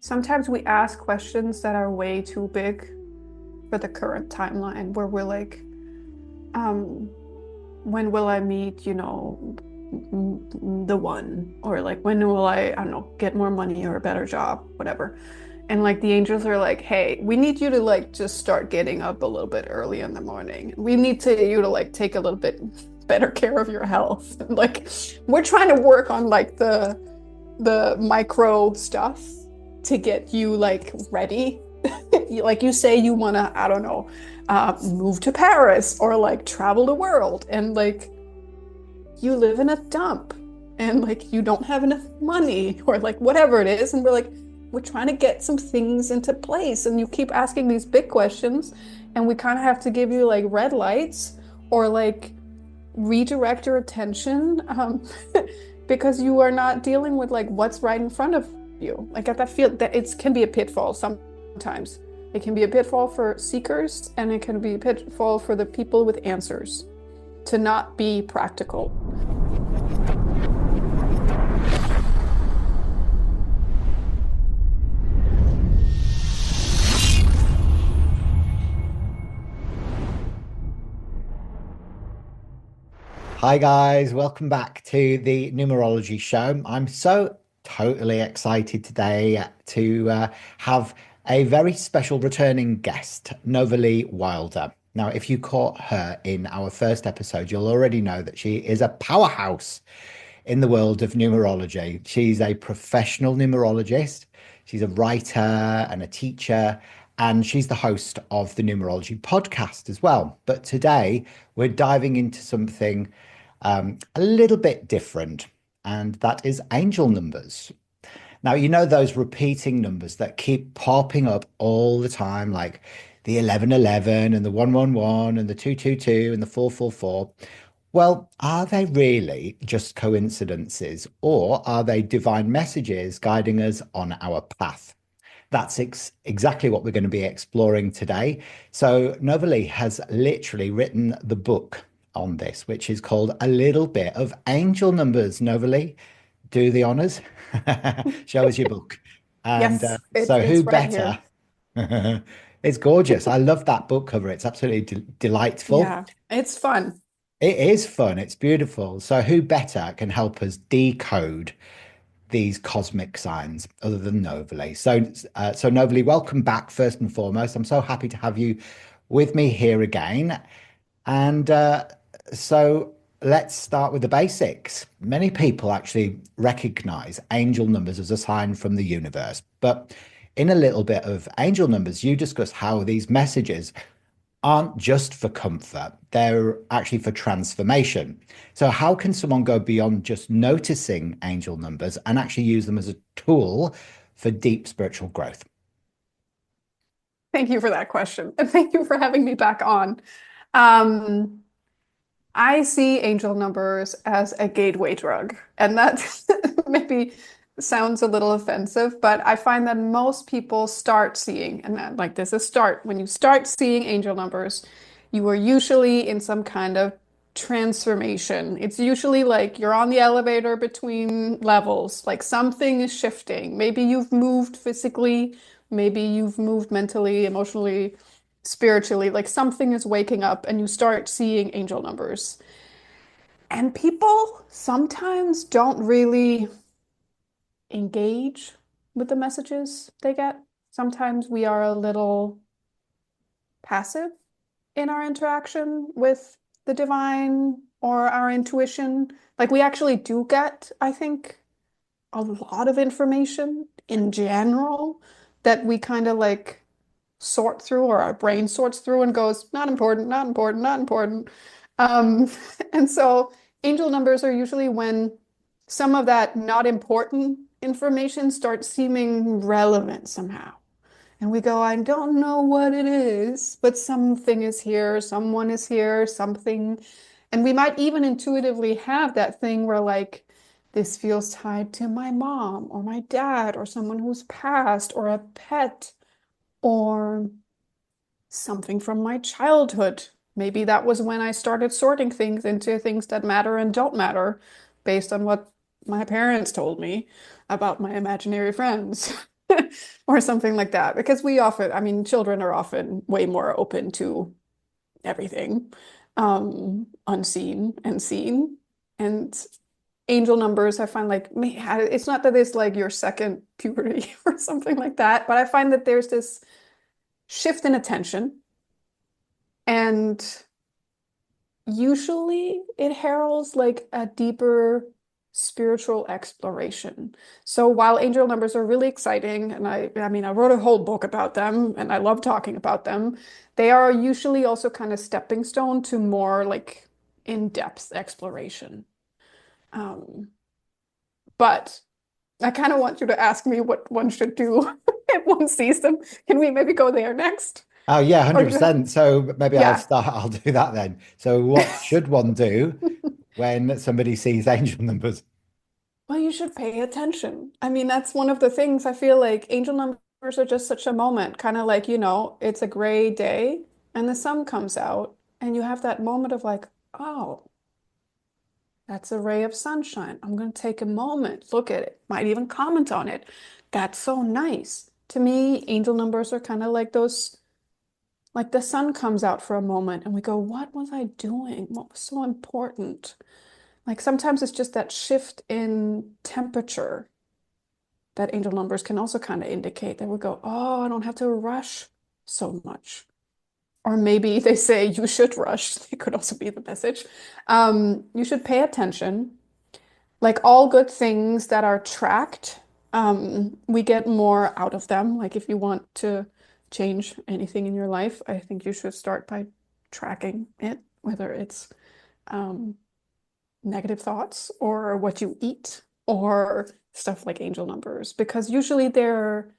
Sometimes we ask questions that are way too big for the current timeline, where we're like, um, when will I meet, the one? Or like, when will I don't know, get more money or a better job, whatever. And like the angels are like, hey, we need you to like just start getting up a little bit early in the morning. We need you to like take a little bit better care of your health. Like we're trying to work on like the micro stuff to get you like ready. Like you say you want to, I don't know, move to Paris or like travel the world, and like you live in a dump and like you don't have enough money or like whatever it is, and we're trying to get some things into place, and you keep asking these big questions, and we kind of have to give you like red lights or like redirect your attention, because you are not dealing with like what's right in front of you. Like I feel that it can be a pitfall sometimes. It can be a pitfall for seekers, and it can be a pitfall for the people with answers to not be practical. Hi guys, welcome back to the Numerology Show. I'm so totally excited today to have a very special returning guest, Novalee Wilder. Now, if you caught her in our first episode, you'll already know that she is a powerhouse in the world of numerology. She's a professional numerologist, she's a writer and a teacher, and she's the host of the Numerology podcast as well. But today we're diving into something a little bit different, and that is angel numbers. Now, you know those repeating numbers that keep popping up all the time, like the 1111 and the 111 and the 222 and the 444. Well, are they really just coincidences, or are they divine messages guiding us on our path? That's exactly what we're going to be exploring today. So, Novalee has literally written the book on this, which is called A Little Bit of Angel Numbers. Novalee, do the honors. Show us your book. And Yes, so, who it's right better? here. It's gorgeous. I love that book cover. It's absolutely delightful. Yeah, it's fun. It is fun. It's beautiful. So, who better can help us decode these cosmic signs other than Novalee? So Novalee, welcome back first and foremost. I'm so happy to have you with me here again. And so let's start with the basics. Many people actually recognize angel numbers as a sign from the universe, but in a little bit of angel numbers, you discuss how these messages aren't just for comfort, they're actually for transformation. So, how can someone go beyond just noticing angel numbers and actually use them as a tool for deep spiritual growth? Thank you for that question. And thank you for having me back on. Um, I see angel numbers as a gateway drug, and that maybe sounds a little offensive, but I find that most people start seeing, and that, like this is start, when you start seeing angel numbers, you are usually in some kind of transformation. It's usually like you're on the elevator between levels, like something is shifting. Maybe you've moved physically, maybe you've moved mentally, emotionally, spiritually, like something is waking up and you start seeing angel numbers. And people sometimes don't really engage with the messages they get. Sometimes we are a little passive in our interaction with the divine or our intuition. Like we actually do get, I think, a lot of information in general that we kind of like sort through, or our brain sorts through and goes, not important, not important, not important. Um, and so angel numbers are usually when some of that not important information starts seeming relevant somehow. And we go, I don't know what it is, but something is here, someone is here, something. And we might even intuitively have that thing where, like, this feels tied to my mom or my dad or someone who's passed or a pet or something from my childhood. Maybe that was when I started sorting things into things that matter and don't matter based on what my parents told me about my imaginary friends. or something like that. Because we often, I mean, children are often way more open to everything, unseen and seen. And angel numbers, I find like, it's not that it's like your second puberty or something like that, but I find that there's this shift in attention. And usually it heralds like a deeper spiritual exploration. So while angel numbers are really exciting, and I mean, I wrote a whole book about them and I love talking about them, they are usually also kind of stepping stone to more like in-depth exploration. Um, but I kind of want you to ask me what one should do if one sees them. Can we maybe go there next? Oh yeah, Or do you have, 100%. So maybe I'll yeah. start, I'll do that then. So what should one do when somebody sees angel numbers? Well, you should pay attention. I mean, that's one of the things I feel like angel numbers are just such a moment, kind of like, it's a gray day and the sun comes out, and you have that moment of like, oh, that's a ray of sunshine. I'm going to take a moment, look at it, might even comment on it. That's so nice. To me, angel numbers are kind of like those, like the sun comes out for a moment and we go, what was I doing? What was so important? Like sometimes it's just that shift in temperature that angel numbers can also kind of indicate that we go, oh, I don't have to rush so much. Or maybe they say you should rush. It could also be the message. You should pay attention. Like all good things that are tracked, we get more out of them. Like if you want to change anything in your life, I think you should start by tracking it, whether it's um, negative thoughts or what you eat or stuff like angel numbers, because usually they're,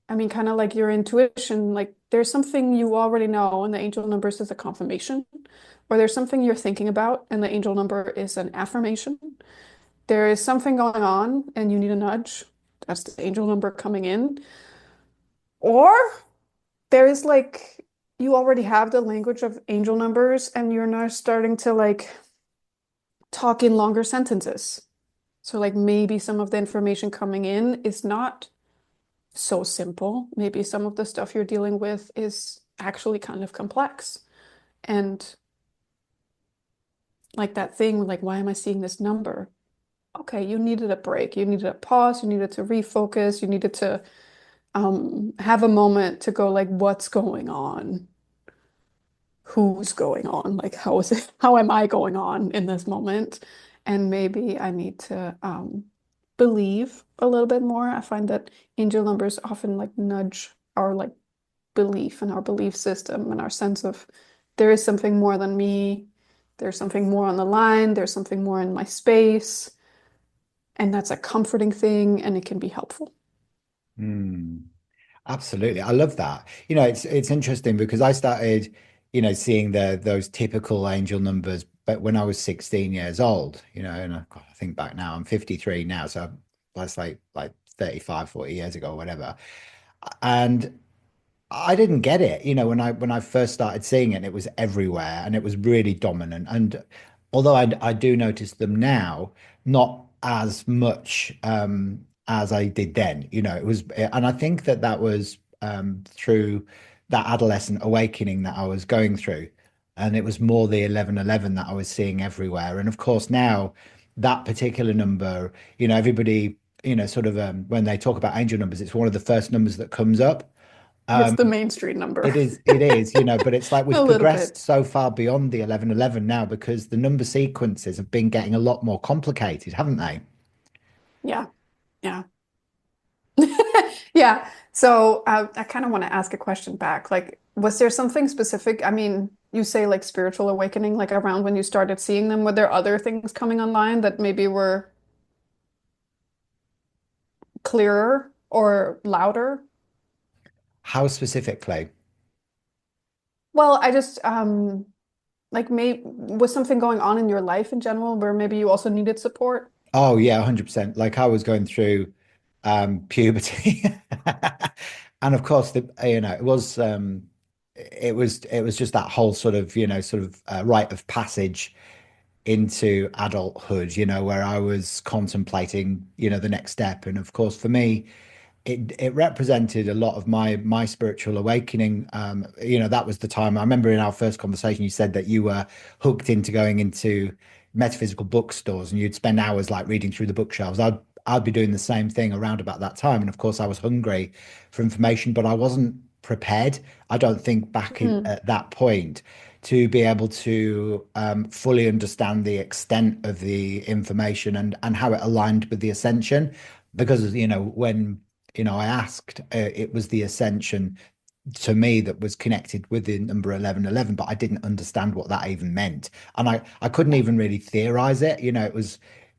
I mean, kind of like your intuition, like there's something you already know, and the angel numbers is a confirmation, or there's something you're thinking about, and the angel number is an affirmation. There is something going on, and you need a nudge. That's the angel number coming in. Or there is like, you already have the language of angel numbers, and you're now starting to like talk in longer sentences. So, like, maybe some of the information coming in is not so simple. Maybe some of the stuff you're dealing with is actually kind of complex. And like that thing, like, why am I seeing this number? Okay, you needed a break. You needed a pause. You needed to refocus. You needed to have a moment to go, like, what's going on? Who's going on? Like, how is it? How am I going on in this moment? And maybe I need to believe a little bit more. I find that angel numbers often like nudge our like belief and our belief system and our sense of there is something more than me. There's something more on the line. There's something more in my space. And that's a comforting thing and it can be helpful. Hmm. Absolutely. I love that. It's interesting because I started, seeing those typical angel numbers, but when I was 16 years old, and God, I think back now, I'm 53 now, so that's like 35, 40 years ago or whatever. And I didn't get it, when I first started seeing it, it was everywhere and it was really dominant. And although I do notice them now, not as much as I did then, it was, and I think that was through that adolescent awakening that I was going through. And it was more the 1111 that I was seeing everywhere. And of course, now that particular number, everybody, sort of when they talk about angel numbers, it's one of the first numbers that comes up. It's Um, the Main Street number. it is, but it's like A we've little progressed bit. so far beyond the 1111 now because the number sequences have been getting a lot more complicated, haven't they? Yeah. Yeah. Yeah. So I kind of want to ask a question back. Like, was there something specific? I mean, you say like spiritual awakening, like around when you started seeing them, were there other things coming online that maybe were clearer or louder? How specifically? Well, I just like maybe was something going on in your life in general where maybe you also needed support? Oh yeah, 100%. Like I was going through puberty. And of course it was just that whole sort of, rite of passage into adulthood, where I was contemplating, the next step. And of course, for me, it represented a lot of my spiritual awakening. That was the time. I remember in our first conversation, you said that you were hooked into going into metaphysical bookstores and you'd spend hours like reading through the bookshelves. I'd be doing the same thing around about that time. And of course, I was hungry for information, but I wasn't prepared. I don't think back Mm, at that point to be able to fully understand the extent of the information and how it aligned with the ascension. Because, when, I asked, it was the ascension to me that was connected with the number 1111, but I didn't understand what that even meant. And I couldn't yeah. even really theorize it.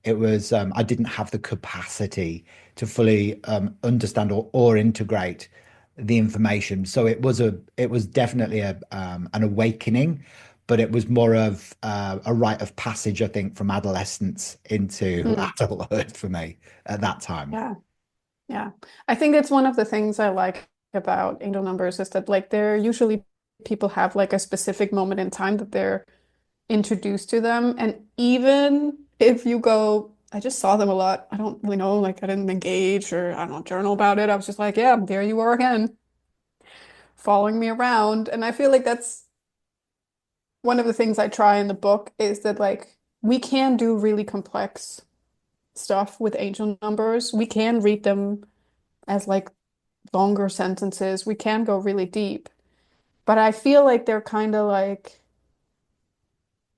It was I didn't have the capacity to fully understand or integrate the information. So it was definitely an awakening, but it was more of a rite of passage, I think, from adolescence into Mm, adulthood for me at that time. yeah. Yeah. I think it's one of the things I like about angel numbers is that like they're usually people have like a specific moment in time that they're introduced to them. And even if you go, I just saw them a lot. I don't really know, like I didn't engage or I don't know, journal about it. I was just like, yeah, there you are again, following me around. And I feel like that's one of the things I try in the book is that like we can do really complex stuff with angel numbers. We can read them as like longer sentences. We can go really deep, but I feel like they're kind of like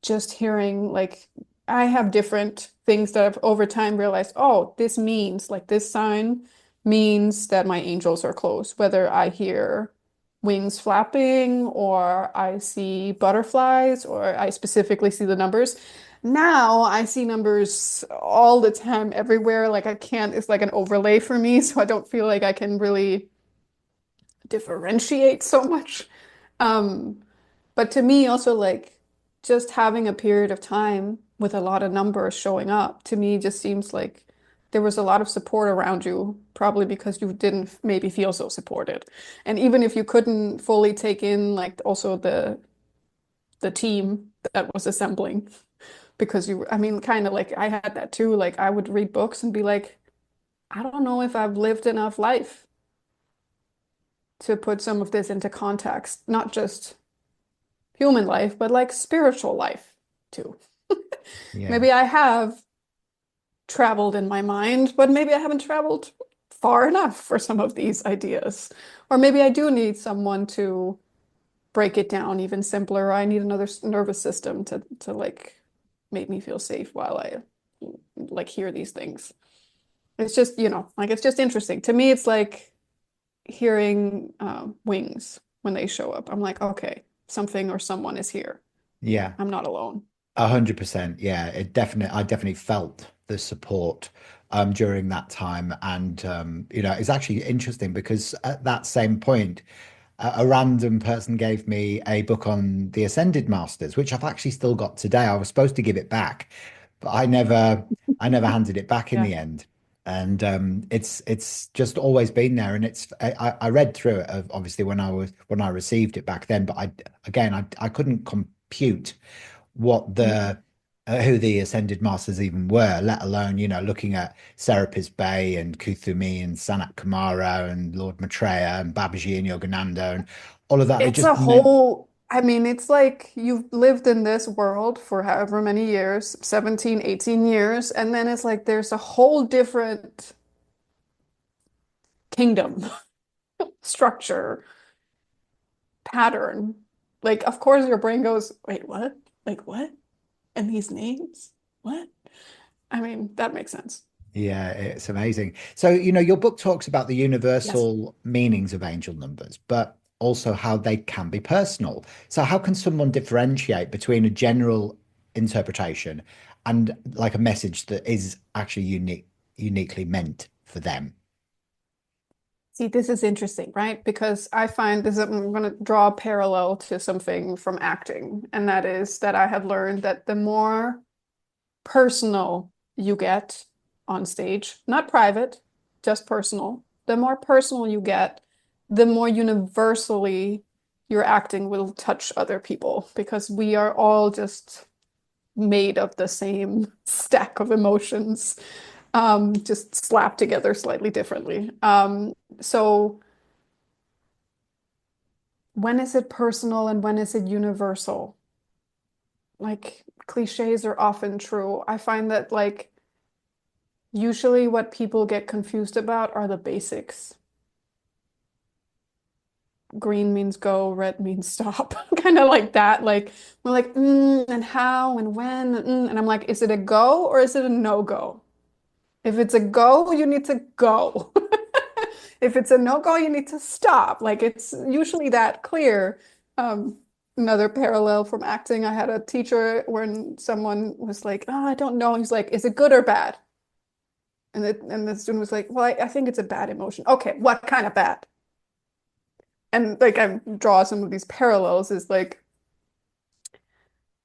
just hearing like I have different things that I've over time realized, oh, this means like this sign means that my angels are close, whether I hear wings flapping or I see butterflies or I specifically see the numbers. Now I see numbers all the time everywhere. Like I can't, it's like an overlay for me, so I don't feel like I can really differentiate so much. Um, but to me, also like just having a period of time with a lot of numbers showing up to me just seems like there was a lot of support around you, probably because you didn't maybe feel so supported. And even if you couldn't fully take in like also the team that was assembling, because you, I mean, kind of like I had that too. Like I would read books and be like, I don't know if I've lived enough life to put some of this into context, not just human life, but like spiritual life too. Yeah. Maybe I have traveled in my mind, but maybe I haven't traveled far enough for some of these ideas. Or maybe I do need someone to break it down even simpler. I need another nervous system to like make me feel safe while I like hear these things. It's just, like it's just interesting. To me, it's like hearing wings when they show up. I'm like, okay, something or someone is here. Yeah. I'm not alone. 100%. Yeah, I definitely felt the support during that time. And it's actually interesting because at that same point, a random person gave me a book on the Ascended Masters, which I've actually still got today. I was supposed to give it back, but I never handed it back in Yeah. the end. And it's just always been there. And I read through it obviously when I received it back then, but I couldn't compute what Mm. the who the Ascended Masters even were, let alone, looking at Serapis Bey and Kuthumi and Sanat Kumara and Lord Maitreya and Babaji and Yogananda and all of that. It It's a just meant, whole, I mean, it's like you've lived in this world for however many years, 17, 18 years, and then it's like there's a whole different kingdom, structure, pattern. Like, of course, your brain goes, wait, what? Like, what? And these names? What? I mean, that makes sense. yeah, it's amazing. So, your book talks about the Yes. universal meanings of angel numbers, but also how they can be personal. So, how can someone differentiate between a general interpretation and like a message that is actually uniquely meant for them? See, this is interesting, right? Because I find this, I'm going to draw a parallel to something from acting, and that is that I have learned that the more personal you get on stage, not private, just personal. The more personal you get, the more universally your acting will touch other people because we are all just made of the same stack of emotions. just slapped together slightly differently. So when is it personal and when is it universal? Like cliches are often true. I find that like usually what people get confused about are the basics. Green means go, red means stop, kind of like that. Like we're like, and how and when, and I'm like, is it a go or is it a no go? If it's a go, you need to go. If it's a no go, you need to stop. Like it's usually that clear. Um, Another parallel from acting, I had a teacher when someone was like, "Oh, I don't know." He's like, "Is it good or bad?" And the student was like, "Well, I think it's a bad emotion." Okay, what kind of bad? And like I draw some of these parallels is like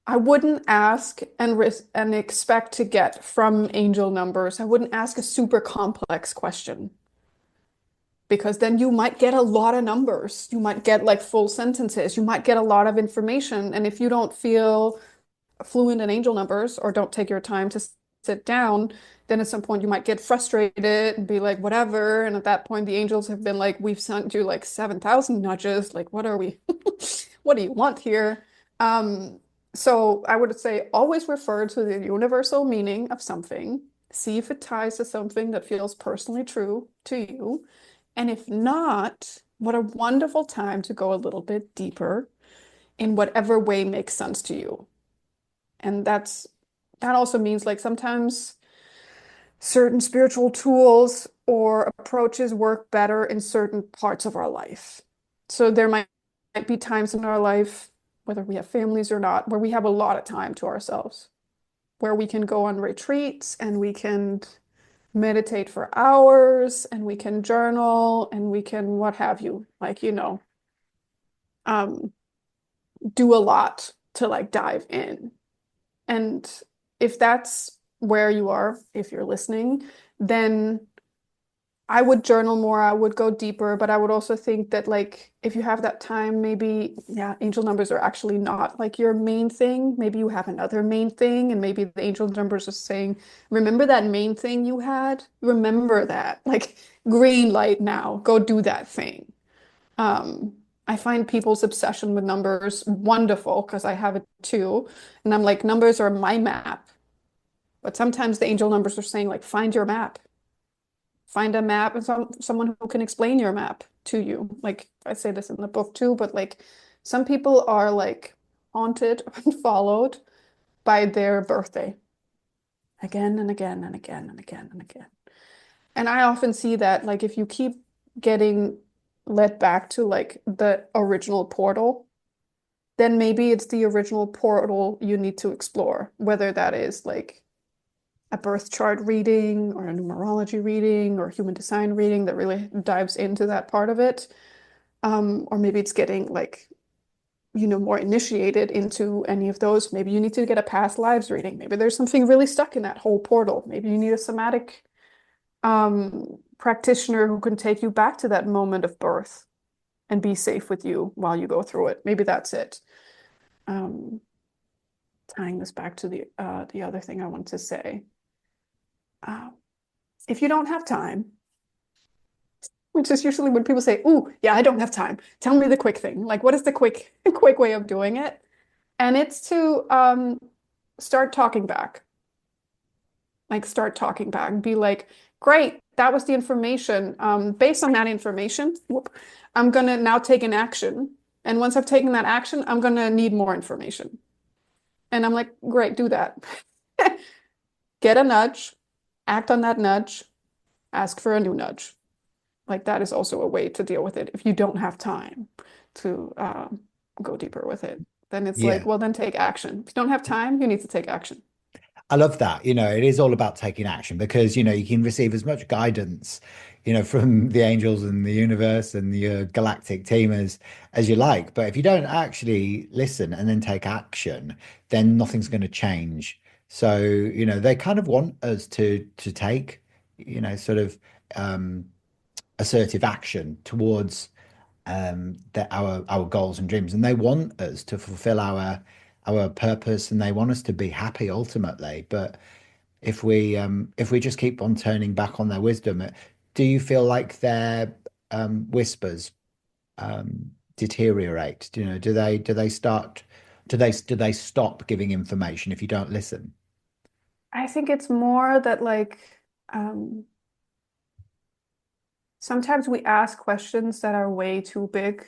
I wouldn't ask and expect to get from angel numbers. I wouldn't ask a super complex question because then you might get a lot of numbers. You might get like full sentences. You might get a lot of information. And if you don't feel fluent in angel numbers or don't take your time to sit down, then at some point you might get frustrated and be like, whatever. And at that point, the angels have been like, we've sent you like 7,000 nudges. Like, what are we? What do you want here? Um, so I would say always refer to the universal meaning of something. See if it ties to something that feels personally true to you. And if not, what a wonderful time to go a little bit deeper in whatever way makes sense to you. And that also means like sometimes certain spiritual tools or approaches work better in certain parts of our life. So there might be times in our life, whether we have families or not, where we have a lot of time to ourselves, where we can go on retreats and we can meditate for hours and we can journal and we can what have you, like, um, do a lot to like dive in. And if that's where you are, if you're listening, then I would journal more, I would go deeper, but I would also think that like if you have that time, maybe yeah, angel numbers are actually not like your main thing. Maybe you have another main thing, and maybe the angel numbers are saying, remember that main thing you had? Remember that. Like green light now, go do that thing. Um, I find people's obsession with numbers wonderful because I have it too. And I'm like, numbers are my map. But sometimes the angel numbers are saying, like, find your map. Find a map and someone who can explain your map to you. Like I say this in the book too, but like some people are like haunted and followed by their birthday again and again and again and again and again. And I often see that like if you keep getting led back to like the original portal, then maybe it's the original portal you need to explore, whether that is like a birth chart reading or a numerology reading or human design reading that really dives into that part of it. Or maybe it's getting like, more initiated into any of those. Maybe you need to get a past lives reading. Maybe there's something really stuck in that whole portal. Maybe you need a somatic practitioner who can take you back to that moment of birth and be safe with you while you go through it. Maybe that's it. Um, Tying this back to the other thing I want to say. Uh, if you don't have time, which is usually when people say, "Ooh, yeah, I don't have time. Tell me the quick thing." Like, what is the quick quick way of doing it? And it's to start talking back. Like, start talking back. Be like, "Great, that was the information. Based on that information, I'm gonna now take an action. And once I've taken that action, I'm gonna need more information." And I'm like, "Great, do that. Get a nudge, act on that nudge, ask for a new nudge." Like that is also a way to deal with it if you don't have time to go deeper with it. Then it's like, Yeah. well, then take action. If you don't have time, you need to take action. I love that. It is all about taking action because, you can receive as much guidance, from the angels and the universe and your galactic team as you like. But if you don't actually listen and then take action, then nothing's going to change. So, they kind of want us to take, sort of assertive action towards our goals and dreams, and they want us to fulfill our purpose, and they want us to be happy ultimately. But if we just keep on turning back on their wisdom, do you feel like their whispers deteriorate? Do they stop giving information if you don't listen? I think it's more that like um sometimes we ask questions that are way too big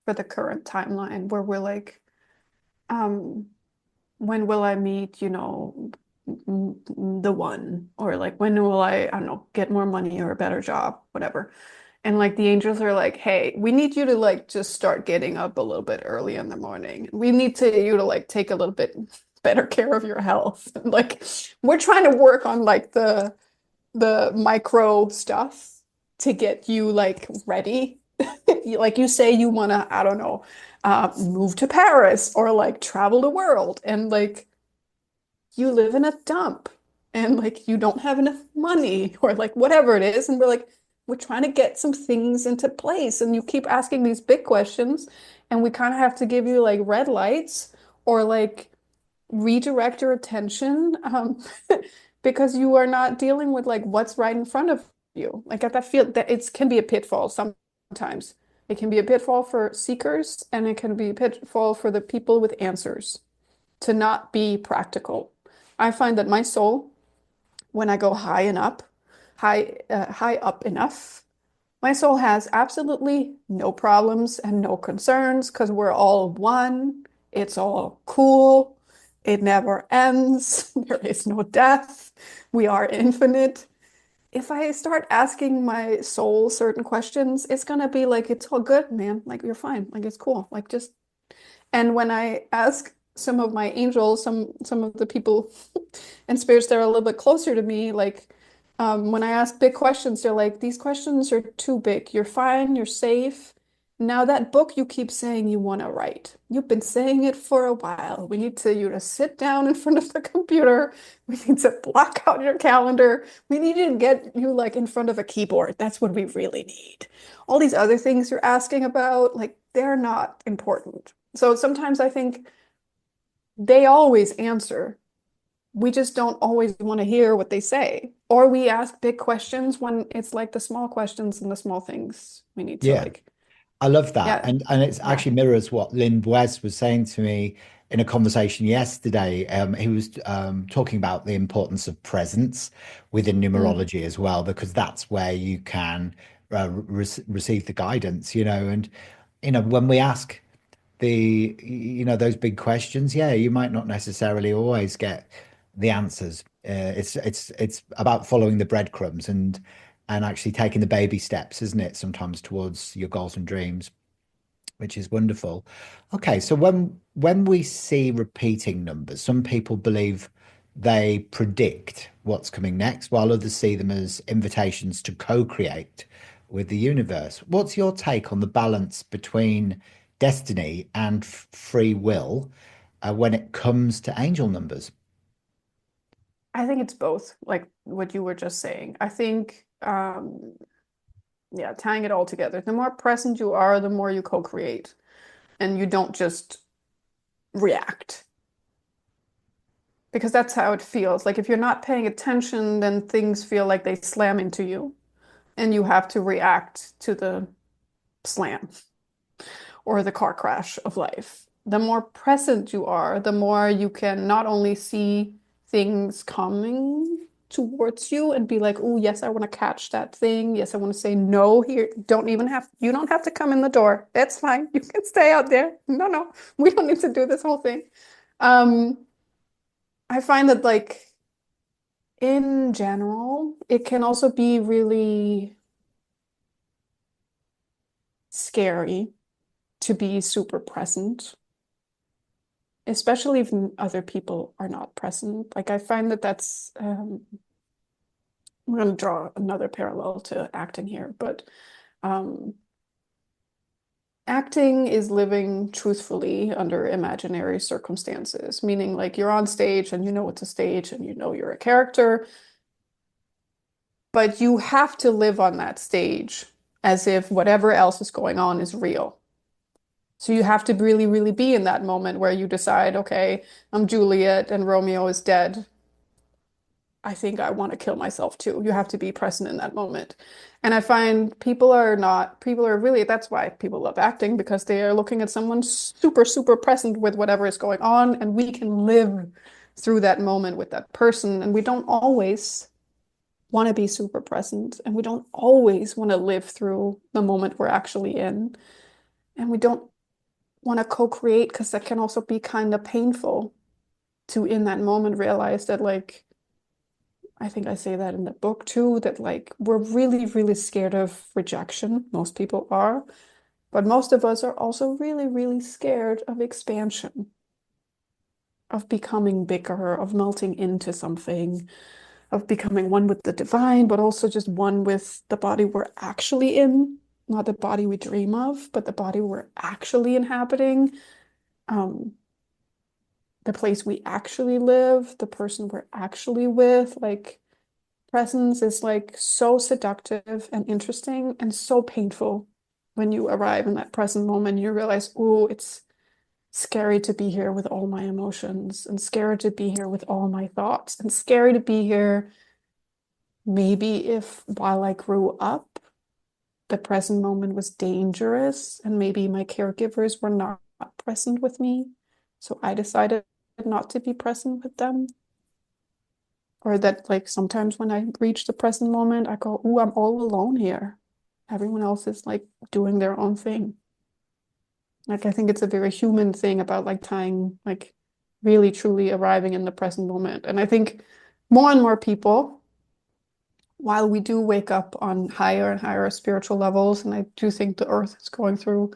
for the current timeline where we're like, um, when will I meet, the one? Or like, when will I don't know, get more money or a better job, whatever. And like the angels are like, hey, we need you to like just start getting up a little bit early in the morning. We need you to like take a little bit better care of your health. Like we're trying to work on like the micro stuff to get you like ready. Like you say you want to, I don't know, move to Paris or like travel the world and like you live in a dump and like you don't have enough money or like whatever it is. And we're like, we're trying to get some things into place. And you keep asking these big questions, and we kind of have to give you like red lights or like redirect your attention because you are not dealing with like what's right in front of you. Like I feel that it can be a pitfall sometimes. It can be a pitfall for seekers, and it can be a pitfall for the people with answers to not be practical. I find that my soul, when I go high up enough, my soul has absolutely no problems and no concerns because we're all one. It's all cool. It never ends. There is no death. We are infinite. If I start asking my soul certain questions, it's gonna be like, it's all good, man. Like, you're fine. Like, it's cool. Like, just and when I ask some of my angels, some of the people and spirits that are a little bit closer to me, like when I ask big questions, they're like, these questions are too big. You're fine, you're safe. Now that book you keep saying you want to write, you've been saying it for a while. We need you to sit down in front of the computer. We need to block out your calendar. We need you to get you like in front of a keyboard. That's what we really need. All these other things you're asking about, like they're not important. So sometimes I think they always answer. We just don't always want to hear what they say. Or we ask big questions when it's like the small questions and the small things we need to Yeah. like, I love that. yeah, And it's yeah. actually mirrors what Lynn Wes was saying to me in a conversation yesterday. He was talking about the importance of presence within Mm. numerology as well, because that's where you can receive the guidance, and when we ask those big questions, yeah, you might not necessarily always get the answers. It's about following the breadcrumbs and actually taking the baby steps, isn't it? Sometimes towards your goals and dreams, which is wonderful. Okay, so when we see repeating numbers, some people believe they predict what's coming next, while others see them as invitations to co-create with the universe. What's your take on the balance between destiny and free will when it comes to angel numbers? I think it's both, like what you were just saying. I think, yeah, tying it all together. The more present you are, the more you co-create, and you don't just react. Because that's how it feels. Like if you're not paying attention, then things feel like they slam into you, and you have to react to the slam or the car crash of life. The more present you are, the more you can not only see things coming towards you and be like, oh, yes, I want to catch that thing. Yes, I want to say no here. You don't have to come in the door. That's fine. You can stay out there. No, no, we don't need to do this whole thing. Um, I find that like in general, it can also be really scary to be super present, especially if other people are not present. Like I find that that's I'm going to draw another parallel to acting here, but um, acting is living truthfully under imaginary circumstances, meaning like you're on stage and you know it's a stage and you know you're a character, but you have to live on that stage as if whatever else is going on is real. So you have to really, really be in that moment where you decide, okay, I'm Juliet and Romeo is dead. I think I want to kill myself too. You have to be present in that moment. And I find people are not, people are really, that's why people love acting because they are looking at someone super, super present with whatever is going on. And we can live through that moment with that person. And we don't always want to be super present. And we don't always want to live through the moment we're actually in. And we don't want to co-create because that can also be kind of painful to in that moment realize that like I think I say that in the book too, that like we're really, really scared of rejection. Most people are, but most of us are also really, really scared of expansion, of becoming bigger, of melting into something, of becoming one with the divine, but also just one with the body we're actually in, not the body we dream of, but the body we're actually inhabiting, um, the place we actually live, the person we're actually with, like presence is like so seductive and interesting and so painful when you arrive in that present moment. You realize, oh, it's scary to be here with all my emotions and scary to be here with all my thoughts and scary to be here. Maybe if while I grew up, the present moment was dangerous and maybe my caregivers were not present with me. So I decided not to be present with them. Or that like sometimes when I reach the present moment, I go, "Ooh, I'm all alone here. Everyone else is like doing their own thing." Like I think it's a very human thing about like tying, like really truly arriving in the present moment. And I think more and more people, while we do wake up on higher and higher spiritual levels, and I do think the earth is going through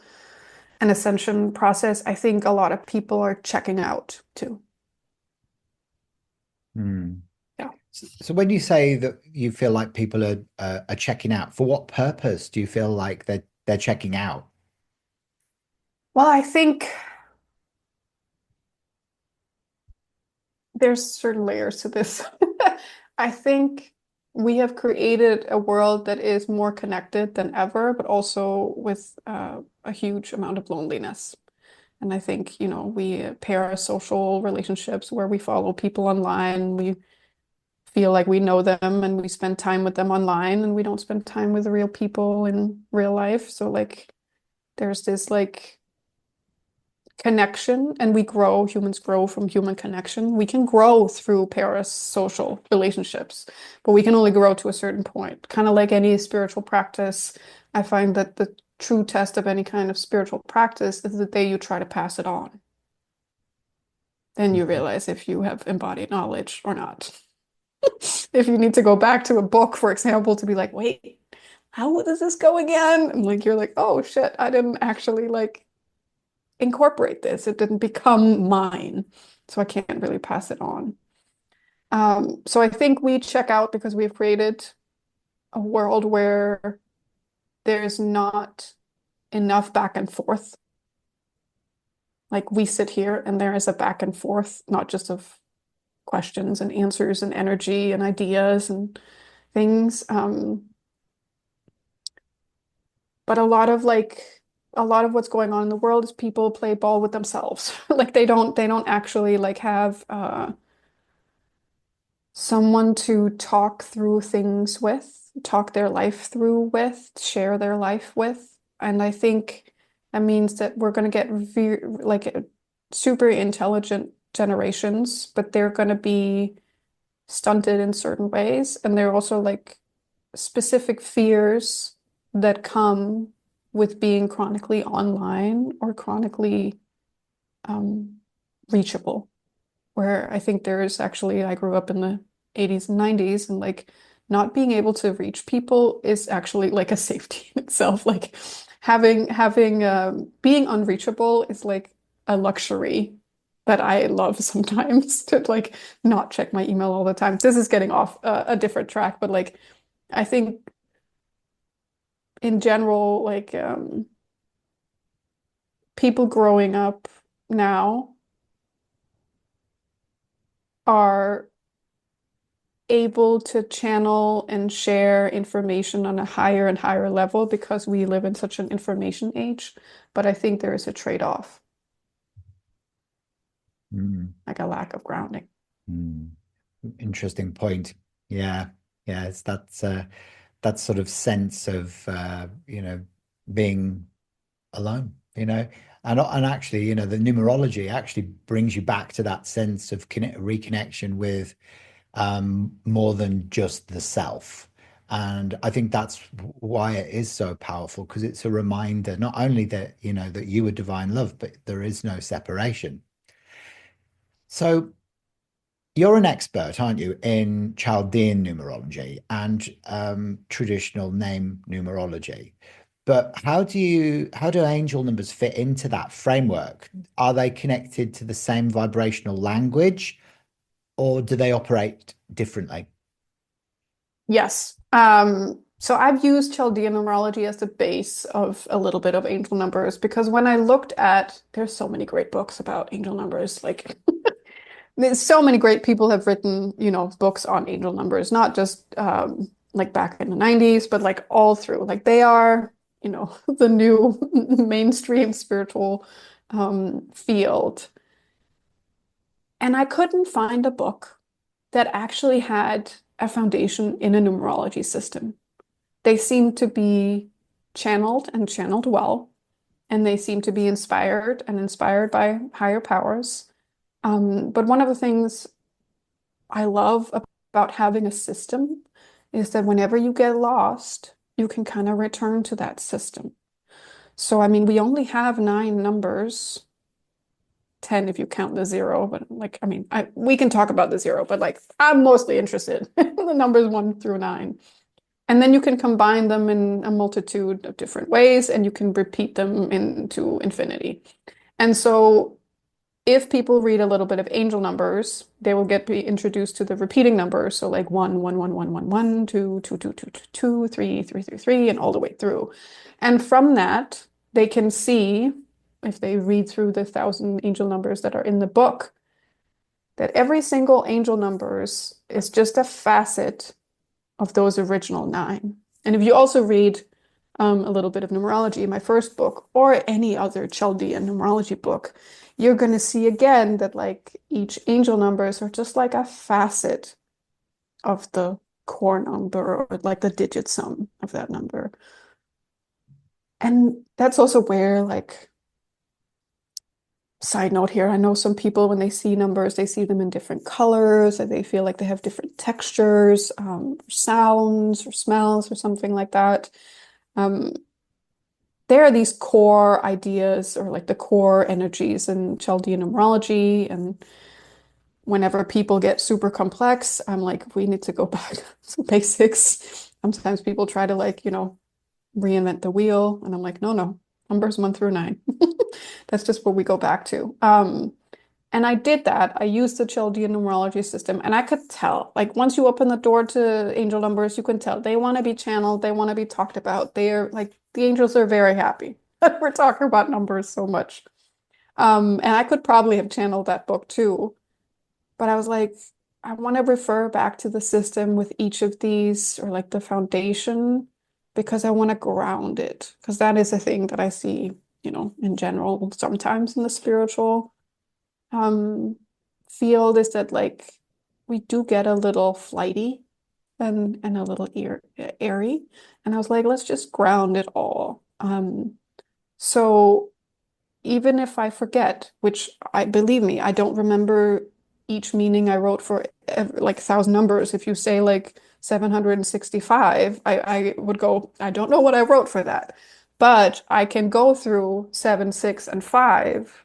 an ascension process, I think a lot of people are checking out too. Hmm. Yeah. So when you say that you feel like people are checking out, for what purpose do you feel like they're checking out? Well, I think there's certain layers to this. I think we have created a world that is more connected than ever, but also with a huge amount of loneliness. And I think, you know, we pair social relationships where we follow people online, we feel like we know them and we spend time with them online and we don't spend time with real people in real life. So like there's this like connection and we grow, humans grow from human connection. We can grow through parasocial relationships, but we can only grow to a certain point. Kind of like any spiritual practice, I find that the true test of any kind of spiritual practice is the day you try to pass it on. Then you Mhm. realize if you have embodied knowledge or not. If you need to go back to a book, for example, to be like, wait, how does this go again? And like you're like, oh shit, I didn't actually like incorporate this. It didn't become mine. So I can't really pass it on. So I think we check out because we've created a world where there's not enough back and forth. Like we sit here and there is a back and forth, not just of questions and answers and energy and ideas and things. But a lot of what's going on in the world is people play ball with themselves. Like they don't actually like have someone to talk through things with, talk their life through with, share their life with. And I think that means that we're going to get ve like super intelligent generations, but they're going to be stunted in certain ways. And they're also like specific fears that come with being chronically online or chronically um, reachable where I think there's actually, I grew up in the 80s and 90s, and like not being able to reach people is actually like a safety in itself. Like being unreachable is like a luxury that I love sometimes to like not check my email all the time. This is getting off a different track, but like I think in general, like people growing up now are able to channel and share information on a higher and higher level because we live in such an information age. But I think there is a trade-off, Mm, like a lack of grounding. mm. Interesting point. Yeah. Yeah. It's that sort of sense of being alone, and actually, the numerology actually brings you back to that sense of reconnection with more than just the self. And I think that's why it is so powerful, because it's a reminder not only that, that you are divine love, but there is no separation. So you're an expert, aren't you, in Chaldean numerology and traditional name numerology. But how do angel numbers fit into that framework? Are they connected to the same vibrational language, or do they operate differently? Yes. So I've used Chaldean numerology as the base of a little bit of angel numbers because when I looked at, there's so many great books about angel numbers. Like, there's so many great people have written, books on angel numbers, not just like back in the 90s, but like all through. Like they are, the new mainstream spiritual field. And I couldn't find a book that actually had a foundation in a numerology system. They seem to be channeled and channeled well, and they seem to be inspired and inspired by higher powers. But one of the things I love about having a system is that whenever you get lost, you can kind of return to that system. So, I mean, we only have nine numbers, 10 if you count the zero, but like, I mean, we can talk about the zero, but like, I'm mostly interested in the numbers one through nine. And then you can combine them in a multitude of different ways, and you can repeat them into infinity. And so if people read a little bit of angel numbers, they will be introduced to the repeating numbers. So like 1, 1, 1, 1, 1, 1, 2, 2, 2, 2, 2, 2, 3, 3, 3, 3, and all the way through. And from that, they can see, if they read through the 1,000 angel numbers that are in the book, that every single angel numbers is just a facet of those original nine. And if you also read a little bit of numerology in my first book or any other Chaldean numerology book, you're going to see again that like each angel numbers are just like a facet of the core number or like the digit sum of that number. And that's also where like side note here, I know some people when they see numbers, they see them in different colors and they feel like they have different textures, sounds or smells or something like that. Um, there are these core ideas or like the core energies in Chaldean numerology. And whenever people get super complex, I'm like, we need to go back to basics. Sometimes people try to like, reinvent the wheel. And I'm like, no, no, numbers one through nine. That's just what we go back to. And I did that. I used the Chaldean numerology system, and I could tell, like, once you open the door to angel numbers, you can tell they want to be channeled, they want to be talked about. They are like, the angels are very happy that we're talking about numbers so much. And I could probably have channeled that book too, but I was like, I want to refer back to the system with each of these or like the foundation because I want to ground it. Because that is a thing that I see, in general, sometimes in the spiritual um field is that like we do get a little flighty and a little airy. And I was like, let's just ground it all. So even if I forget, which I believe me, I don't remember each meaning I wrote for like 1,000 numbers. If you say like 765, I would go, I don't know what I wrote for that. But I can go through 7, 6, and 5,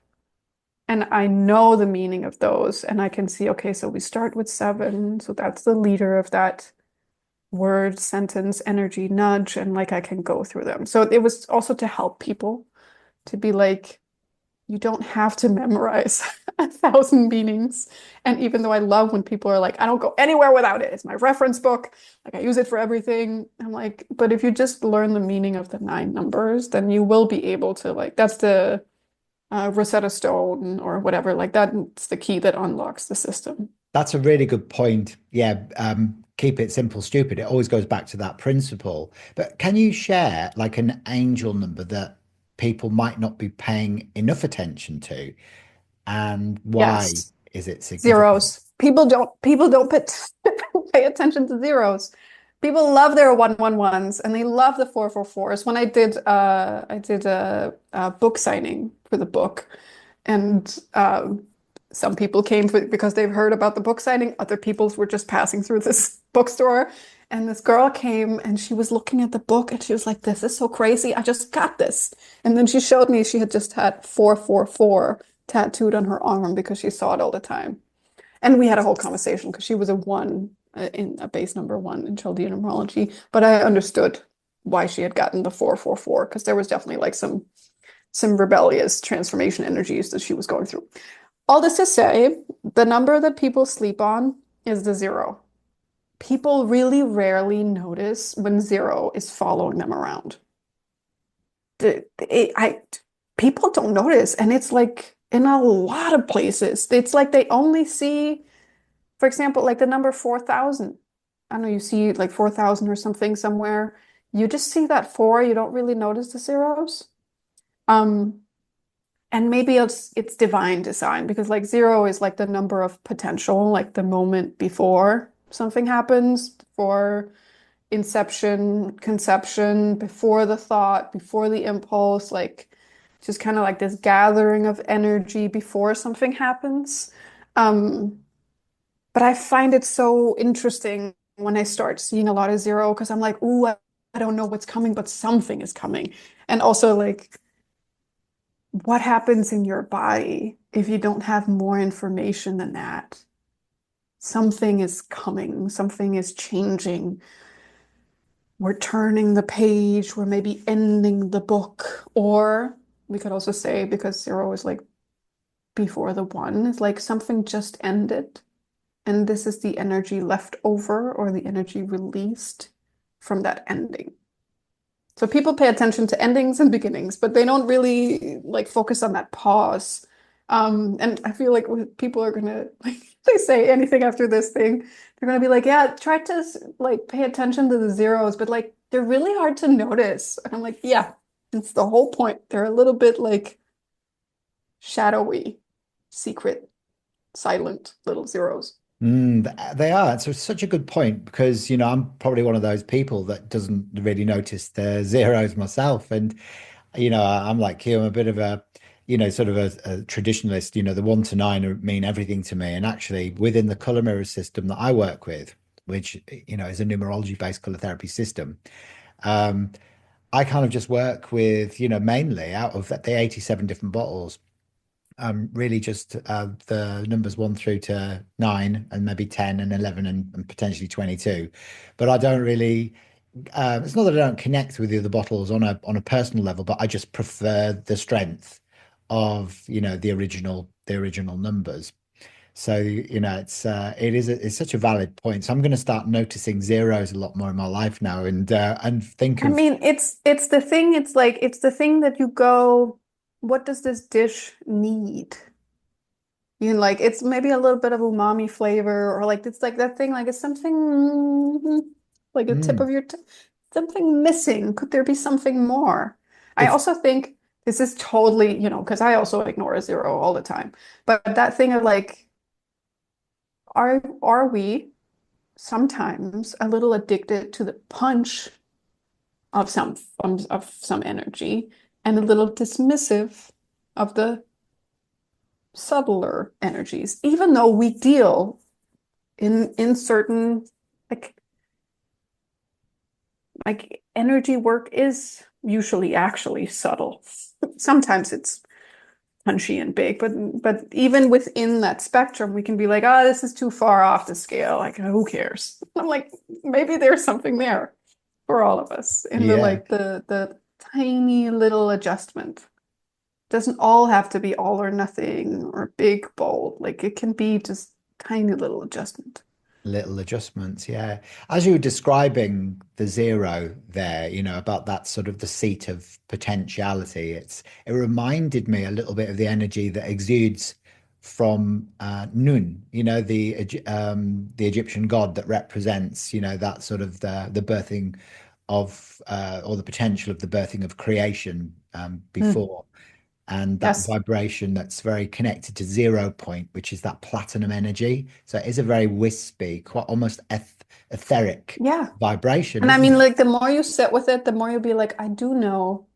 and I know the meaning of those. And I can see, okay, so we start with 7. So that's the leader of that word, sentence, energy, nudge. And like I can go through them. So it was also to help people to be like, you don't have to memorize 1,000 meanings. And even though I love when people are like, I don't go anywhere without it, it's my reference book. Like I use it for everything. I'm like, but if you just learn the meaning of the nine numbers, then you will be able to like, that's the Rosetta Stone or whatever. Like that's the key that unlocks the system. That's a really good point. Yeah, keep it simple, stupid. It always goes back to that principle. But can you share like an angel number that people might not be paying enough attention to and why Yes. is it significant? Zeros. People don't pay attention to zeros. People love their 111s and they love the 444s. When I did a book signing for the book, and some people came because they've heard about the book signing. Other people were just passing through this bookstore, and this girl came and she was looking at the book and she was like, "This is so crazy. I just got this." And then she showed me she had just had 444 tattooed on her arm because she saw it all the time. And we had a whole conversation because she was a one in a base number one in Chaldean Numerology, but I understood why she had gotten the 444 because there was definitely like some rebellious transformation energies that she was going through. All this to say, the number that people sleep on is the zero. People really rarely notice when zero is following them around. The, it, I, People don't notice, and it's like in a lot of places. It's like they only see, for example, like the number 4,000. I don't know, you see like 4,000 or something somewhere. You just see that four, you don't really notice the zeros. Um, and maybe it's divine design because like zero is like the number of potential, like the moment before something happens, before inception, conception, before the thought, before the impulse, like just kind of like this gathering of energy before something happens. Um, but I find it so interesting when I start seeing a lot of zero because I'm like, ooh, I don't know what's coming, but something is coming. And also like what happens in your body if you don't have more information than that? Something is coming, something is changing. We're turning the page, we're maybe ending the book. Or we could also say, because zero is like before the one, it's like something just ended. And this is the energy left over or the energy released from that ending. So people pay attention to endings and beginnings, but they don't really like focus on that pause. And I feel like when people are gonna like they say anything after this thing, they're gonna be like, yeah, try to like pay attention to the zeros, but like they're really hard to notice. And I'm like, yeah, it's the whole point. They're a little bit like shadowy, secret, silent little zeros. They are. So it's such a good point because, I'm probably one of those people that doesn't really notice the zeros myself. And, I'm like you, I'm a bit of a, sort of a traditionalist, the 1 to 9 mean everything to me. And actually within the color mirror system that I work with, which, is a numerology based color therapy system, um, I kind of just work with, mainly out of the 87 different bottles really just the numbers 1 through to 9 and maybe 10 and 11 and potentially 22. But I don't really, it's not that I don't connect with the other bottles on a personal level, but I just prefer the strength of, the original numbers. So, it's such a valid point. So I'm going to start noticing zeros a lot more in my life now and think I of, mean, it's the thing, it's like it's the thing that you go, what does this dish need? You can like it's maybe a little bit of umami flavor or like it's like that thing like it's something like a tip mm, of your t something missing. Could there be something more? I it's also think this is totally, because I also ignore a zero all the time. But that thing of like, are we sometimes a little addicted to the punch of some energy and a little dismissive of the subtler energies, even though we deal in certain like energy work is usually actually subtle. Sometimes it's punchy and big, but even within that spectrum, we can be like, oh, this is too far off the scale. Like, who cares? I'm like, maybe there's something there for all of us in the yeah. like the tiny little adjustment. Doesn't all have to be all or nothing or big, bold. Like it can be just tiny little adjustment. Little adjustments, yeah. As you were describing the zero there, about that sort of the seat of potentiality, it reminded me a little bit of the energy that exudes from Nun, the Egyptian god that represents, that sort of the birthing of or the potential of the birthing of creation Mm. before. and that Yes. vibration that's very connected to 0 point, which is that platinum energy. So it is a very wispy, quite almost etheric Yeah. vibration, And I isn't mean, it? like, the more you sit with it, the more you'll be like, I do know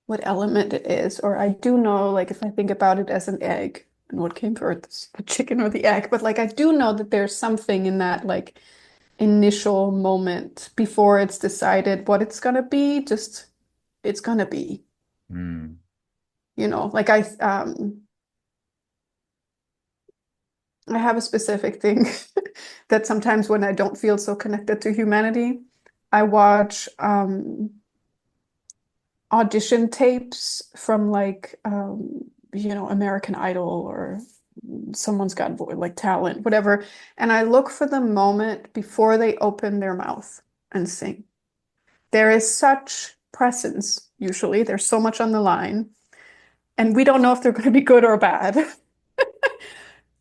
what element it is, or I do know, like, if I think about it as an egg, and what came first, the chicken or the egg, but like, I do know that there's something in that, like, initial moment before it's decided what it's gonna be, just it's gonna be, Mm, like I have a specific thing that sometimes when I don't feel so connected to humanity, I watch audition tapes from like American Idol or someone's got like talent, whatever, and I look for the moment before they open their mouth and sing. There is such presence, usually. There's so much on the line, and we don't know if they're going to be good or bad.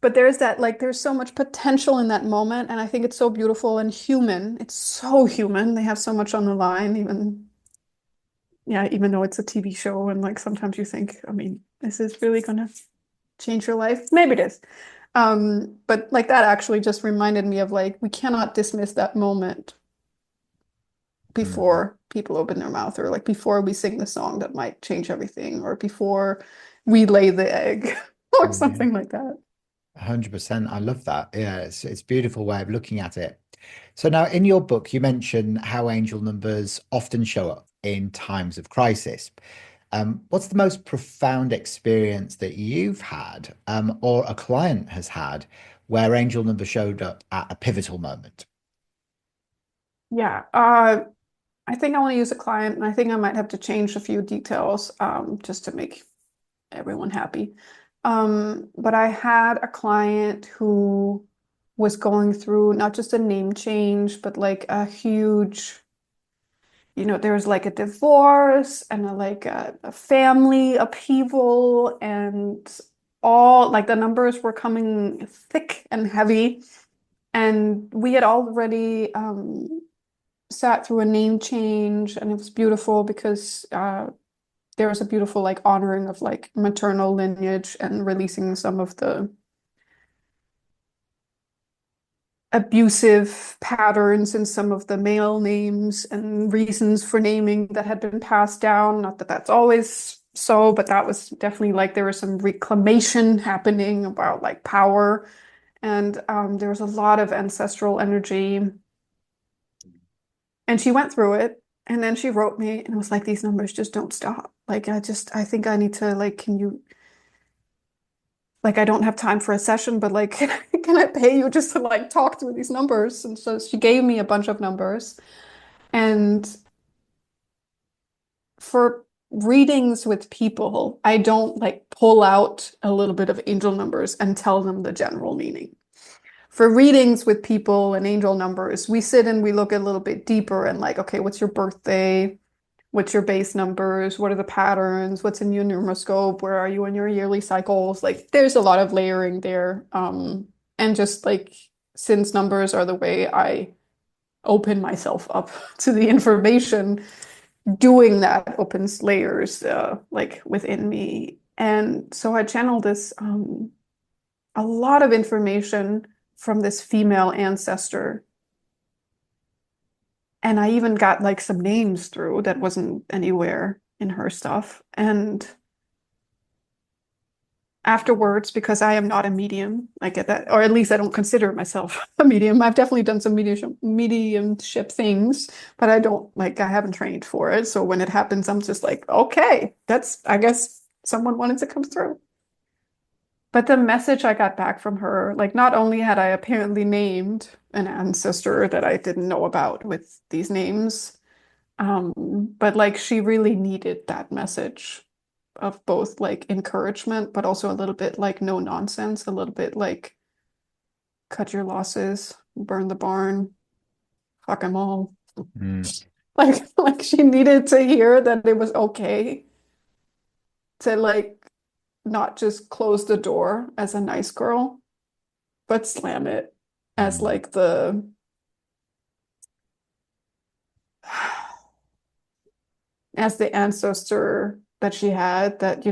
But there's that, like, there's so much potential in that moment, and I think it's so beautiful and human. It's so human. They have so much on the line, even though it's a TV show, and like sometimes you think, I mean, this is really gonna change your life. Maybe it is. But like that actually just reminded me of like we cannot dismiss that moment mm. before people open their mouth or like before we sing the song that might change everything or before we lay the egg or Yeah, something like that. 100%. I love that. Yeah, it's a beautiful way of looking at it. So now in your book, you mention how angel numbers often show up in times of crisis. What's the most profound experience that you've had, or a client has had, where angel number showed up at a pivotal moment? Yeah. I think I want to use a client and I think I might have to change a few details just to make everyone happy. But I had a client who was going through not just a name change, but like a huge, there was like a divorce and a family upheaval and all like the numbers were coming thick and heavy. And we had already sat through a name change and it was beautiful because there was a beautiful like honoring of like maternal lineage and releasing some of the abusive patterns in some of the male names and reasons for naming that had been passed down. Not that that's always so, but that was definitely like there was some reclamation happening about like power. And there was a lot of ancestral energy. And she went through it. And then she wrote me and was like, these numbers just don't stop. Like, I think I need to, like, I don't have time for a session, but like, can I pay you just to like talk through these numbers? And so she gave me a bunch of numbers. And for readings with people, I don't like pull out a little bit of angel numbers and tell them the general meaning. For readings with people and angel numbers, we sit and we look a little bit deeper and like, okay, what's your birthday? What's your base numbers? What are the patterns? What's in your numeroscope? Where are you in your yearly cycles? Like there's a lot of layering there. And just like since numbers are the way I open myself up to the information, doing that opens layers like within me. And so I channeled this a lot of information from this female ancestor. And I even got like some names through that wasn't anywhere in her stuff. And afterwards, because I am not a medium, I get that, or at least I don't consider myself a medium. I've definitely done some mediumship things, but I haven't trained for it. So when it happens, I'm just like, okay, I guess someone wanted to come through. But the message I got back from her, like not only had I apparently named an ancestor that I didn't know about with these names, but like she really needed that message of both like encouragement, but also a little bit like no nonsense, a little bit like cut your losses, burn the barn, fuck them all. Mm, Like she needed to hear that it was okay to like not just close the door as a nice girl, but slam it as mm, like as the ancestor that she had that,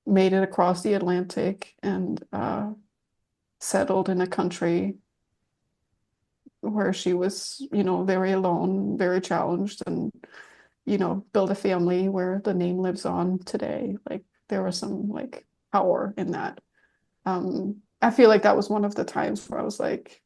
made it across the Atlantic and settled in a country where she was, very alone, very challenged, and, build a family where the name lives on today. Like there was some like power in that. I feel like that was one of the times where I was like,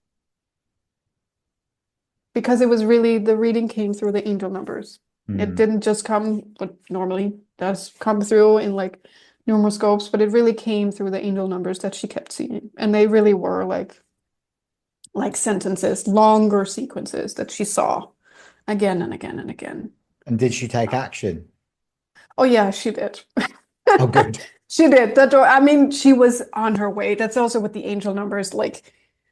because it was really the reading came through the angel numbers. It Mm. didn't just come what normally does come through in like numeroscopes, but it really came through the angel numbers that she kept seeing. And they really were like sentences, longer sequences that she saw again and again and again. And did she take action? Oh yeah, she did. Oh, good. She did. I mean, she was on her way. That's also with the angel numbers. Like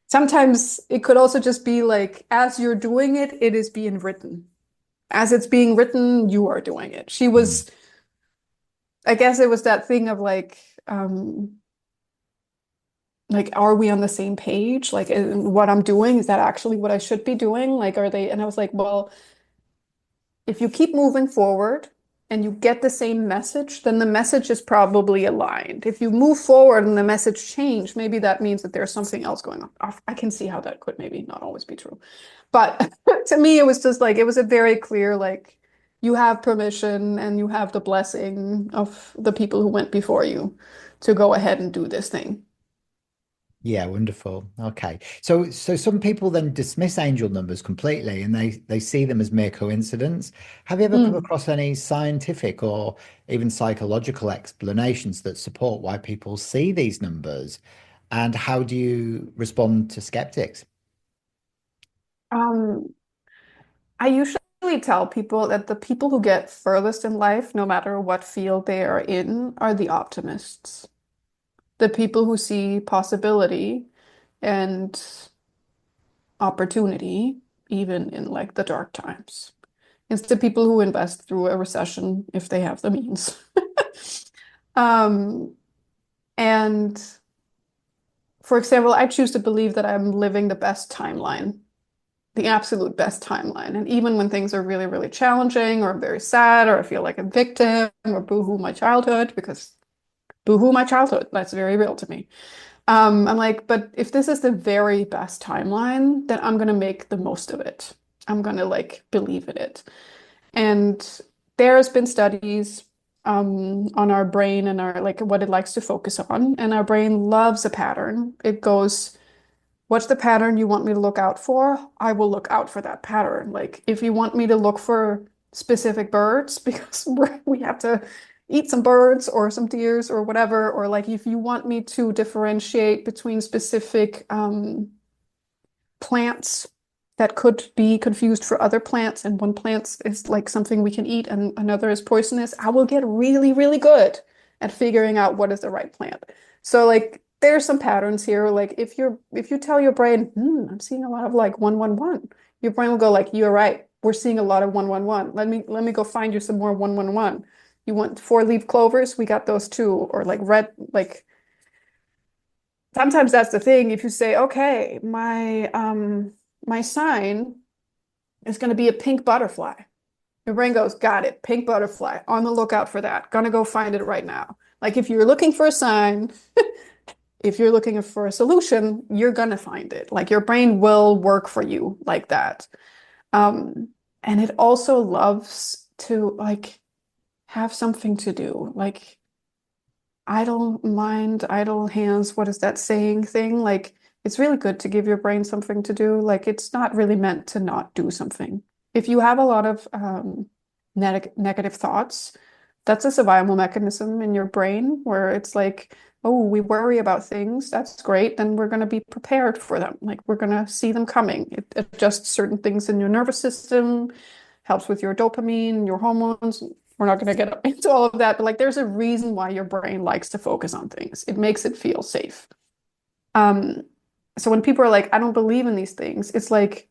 sometimes it could also just be like, as you're doing it, it is being written. As it's being written, you are doing it. She Mm. was, I guess it was that thing of like, are we on the same page? Like, what I'm doing, is that actually what I should be doing? Like, are they? And I was like, well, if you keep moving forward and you get the same message, then the message is probably aligned. If you move forward and the message changed, maybe that means that there's something else going on. I can see how that could maybe not always be true. But to me, it was just like, it was a very clear, like, you have permission and you have the blessing of the people who went before you to go ahead and do this thing. Yeah, wonderful. Okay. So some people then dismiss angel numbers completely and they see them as mere coincidence. Have you ever come Mm. across any scientific or even psychological explanations that support why people see these numbers? And how do you respond to skeptics? Um, I usually tell people that the people who get furthest in life, no matter what field they are in, are the optimists. The people who see possibility and opportunity, even in like the dark times. It's the people who invest through a recession if they have the means. Um, and for example, I choose to believe that I'm living the best timeline, the absolute best timeline. And even when things are really, really challenging or I'm very sad or I feel like a victim or boohoo my childhood, because boohoo my childhood, that's very real to me. I'm like, but if this is the very best timeline, then I'm gonna make the most of it. I'm gonna like believe in it. And there's been studies on our brain and our like what it likes to focus on. And our brain loves a pattern. It goes, what's the pattern you want me to look out for? I will look out for that pattern. Like if you want me to look for specific birds because we have to eat some birds or some deers or whatever, or like if you want me to differentiate between specific plants that could be confused for other plants, and one plant is like something we can eat and another is poisonous, I will get really, really good at figuring out what is the right plant. So like there's some patterns here. Like if you tell your brain, I'm seeing a lot of like 111, your brain will go like, you're right. We're seeing a lot of 111. Let me go find you some more 111. You want four-leaf clovers? We got those too. Or like red, like sometimes that's the thing. If you say, okay, my sign is going to be a pink butterfly. Your brain goes, got it, pink butterfly, on the lookout for that. Gonna go find it right now. Like if you're looking for a sign, if you're looking for a solution, you're gonna find it. Like your brain will work for you like that. Um, and it also loves to like have something to do. Like idle mind, idle hands. What is that saying thing? Like, it's really good to give your brain something to do. Like, it's not really meant to not do something. If you have a lot of negative thoughts, that's a survival mechanism in your brain where it's like, oh, we worry about things. That's great. Then we're going to be prepared for them. Like, we're going to see them coming. It adjusts certain things in your nervous system, helps with your dopamine, your hormones. We're not going to get into all of that, but like there's a reason why your brain likes to focus on things. It makes it feel safe. Um, so when people are like, I don't believe in these things, it's like,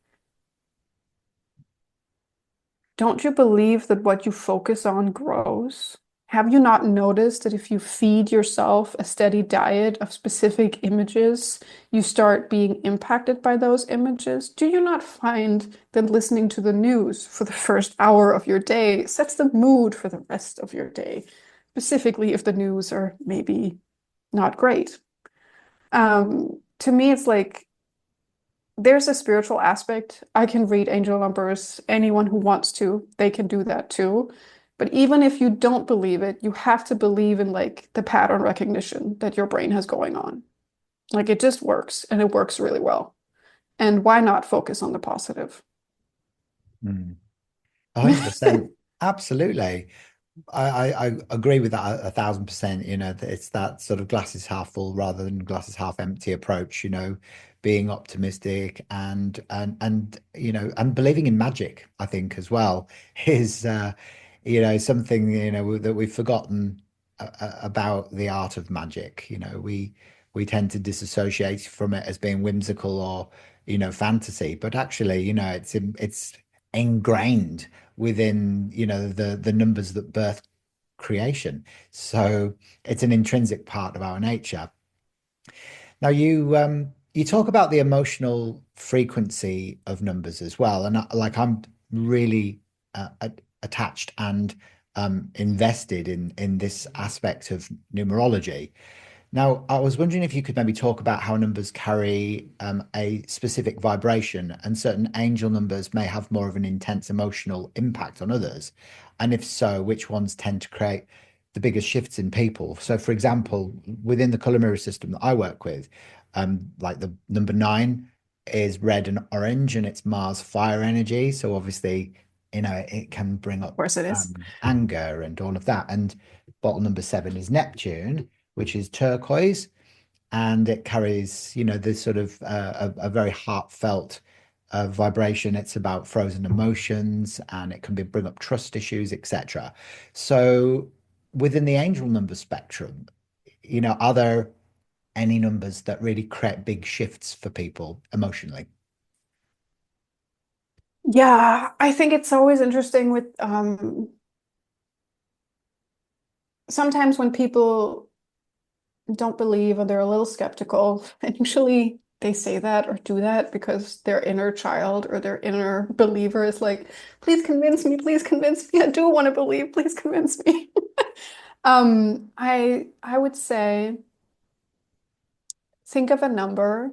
don't you believe that what you focus on grows? Have you not noticed that if you feed yourself a steady diet of specific images, you start being impacted by those images? Do you not find that listening to the news for the first hour of your day sets the mood for the rest of your day? specifically if the news are maybe not great. To me, it's like there's a spiritual aspect. I can read angel numbers. Anyone who wants to, they can do that too. But even if you don't believe it, you have to believe in like the pattern recognition that your brain has going on. Like it just works and it works really well. And why not focus on the positive? 100%. Absolutely. I agree with that 1,000%. That it's that sort of glass is half full rather than glass is half empty approach, being optimistic and believing in magic, I think as well, is something, that we've forgotten about the art of magic. We tend to disassociate from it as being whimsical or, fantasy, but actually, it's ingrained within the numbers that birth creation. So it's an intrinsic part of our nature. Now you talk about the emotional frequency of numbers as well, and I'm really attached and invested in this aspect of numerology. Now, I was wondering if you could maybe talk about how numbers carry a specific vibration, and certain angel numbers may have more of an intense emotional impact on others. And if so, which ones tend to create the biggest shifts in people? So, for example, within the color mirror system that I work with, like the number 9 is red and orange, and it's Mars fire energy. So, obviously, it can bring Of up course it is. anger and all of that. And bottle number 7 is Neptune, which is turquoise, and it carries, this sort of a very heartfelt vibration. It's about frozen emotions, and it can bring up trust issues, etc. So, within the angel number spectrum, are there any numbers that really create big shifts for people emotionally? Yeah, I think it's always interesting with sometimes when people don't believe or they're a little skeptical, and usually they say that or do that because their inner child or their inner believer is like, please convince me, I do want to believe, please convince me. I would say think of a number,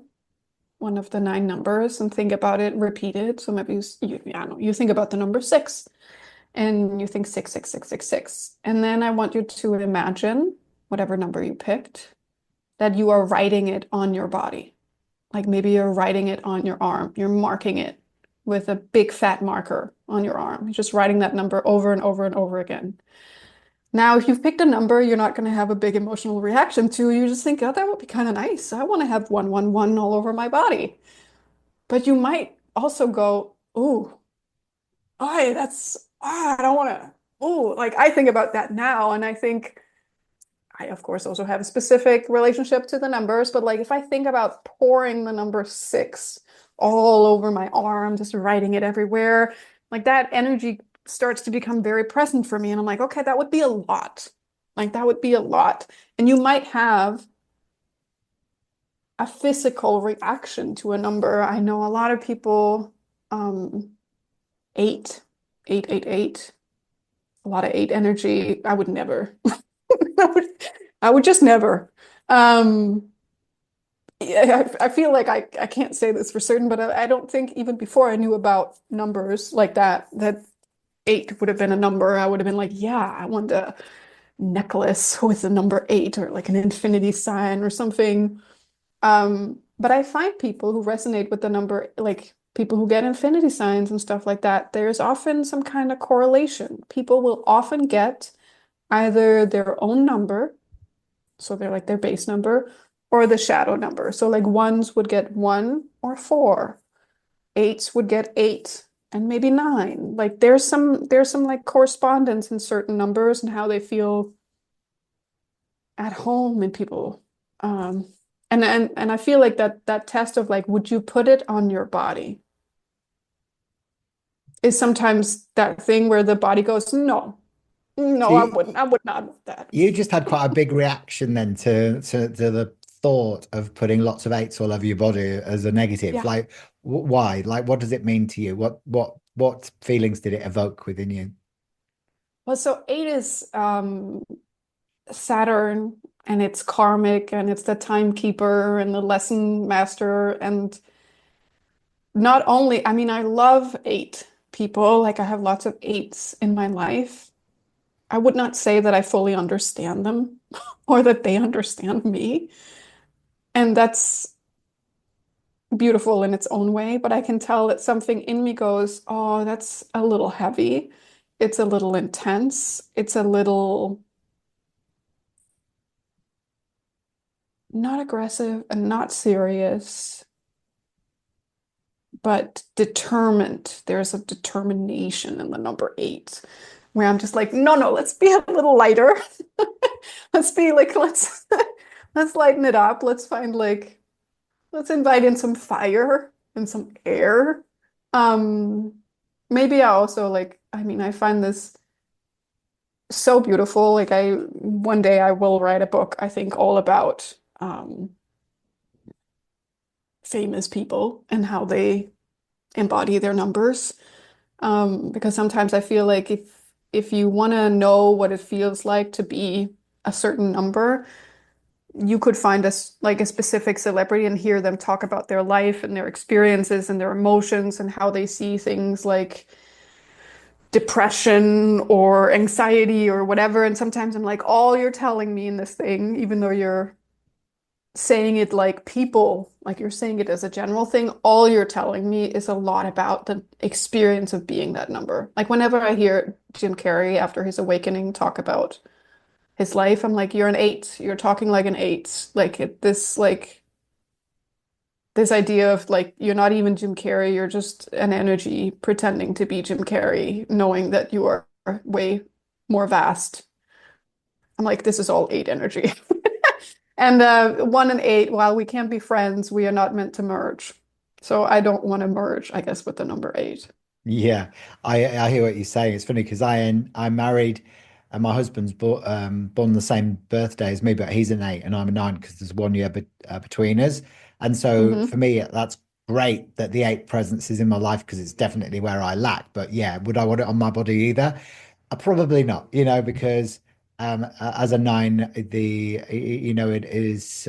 one of the 9 numbers, and think about it, repeat it. So maybe I don't know, you think about the number 6 and you think 66666. And then I want you to imagine whatever number you picked, that you are writing it on your body. Like maybe you're writing it on your arm. You're marking it with a big fat marker on your arm. You're just writing that number over and over and over again. Now, if you've picked a number you're not going to have a big emotional reaction to, you just think, oh, that would be kind of nice. I want to have 111 all over my body. But you might also go, ooh, oh, I don't want to. Oh, like I think about that now, and I think I, of course, also have a specific relationship to the numbers, but like if I think about pouring the number 6 all over my arm, just writing it everywhere, like that energy starts to become very present for me. And I'm like, okay, that would be a lot. Like that would be a lot. And you might have a physical reaction to a number. I know a lot of people, um, 8, 888, a lot of 8 energy. I would never. I would, I would just never. Um, yeah, I feel like I can't say this for certain, but I don't think even before I knew about numbers like that, that 8 would have been a number. I would have been like, yeah, I want a necklace with the number 8 or like an infinity sign or something. But I find people who resonate with the number, like people who get infinity signs and stuff like that, there's often some kind of correlation. People will often get either their own number, so they're like their base number, or the shadow number. So like ones would get 1 or 4, eights would get 8 and maybe 9. Like there's some like correspondence in certain numbers and how they feel at home in people. Um, and I feel like that test of like, would you put it on your body? Is sometimes that thing where the body goes, no, So no, I wouldn't. I would not want that. you just had quite a big reaction then to the thought of putting lots of 8s all over your body as a negative. Yeah. Like, why? Like, what does it mean to you? What feelings did it evoke within you? Well, so 8 is Saturn, and it's karmic, and it's the timekeeper and the lesson master. And not only, I mean, I love eight people. Like I have lots of eights in my life. I would not say that I fully understand them or that they understand me. And that's beautiful in its own way, but I can tell that something in me goes, oh, that's a little heavy. It's a little intense. It's a little not aggressive and not serious, but determined. There's a determination in the number eight where I'm just like, no, no, let's be a little lighter. Let's be like, let's lighten it up. Let's find like, let's invite in some fire and some air. Um, maybe I also like, I mean, I find this so beautiful. Like I one day I will write a book, I think, all about famous people and how they embody their numbers. Because sometimes I feel like if you want to know what it feels like to be a certain number, you could find us like a specific celebrity and hear them talk about their life and their experiences and their emotions and how they see things like depression or anxiety or whatever. And sometimes I'm like, all you're telling me in this thing, even though you're saying it like people, like you're saying it as a general thing, all you're telling me is a lot about the experience of being that number. Like whenever I hear Jim Carrey after his awakening talk about his life, I'm like, you're an eight. You're talking like an eight. Like this idea of like you're not even Jim Carrey, you're just an energy pretending to be Jim Carrey, knowing that you are way more vast. I'm like, this is all eight energy. And one and eight, while we can't be friends, we are not meant to merge. So I don't want to merge, I guess, with the number eight. Yeah, I hear what you're saying. It's funny because I'm married, and my husband's born the same birthday as me, but he's an eight and I'm a nine because there's 1 year between us. And so for Hmm. me, that's great that the eight presence is in my life because it's definitely where I lack. But yeah, would I want it on my body either? Probably not. Because as a nine, it is.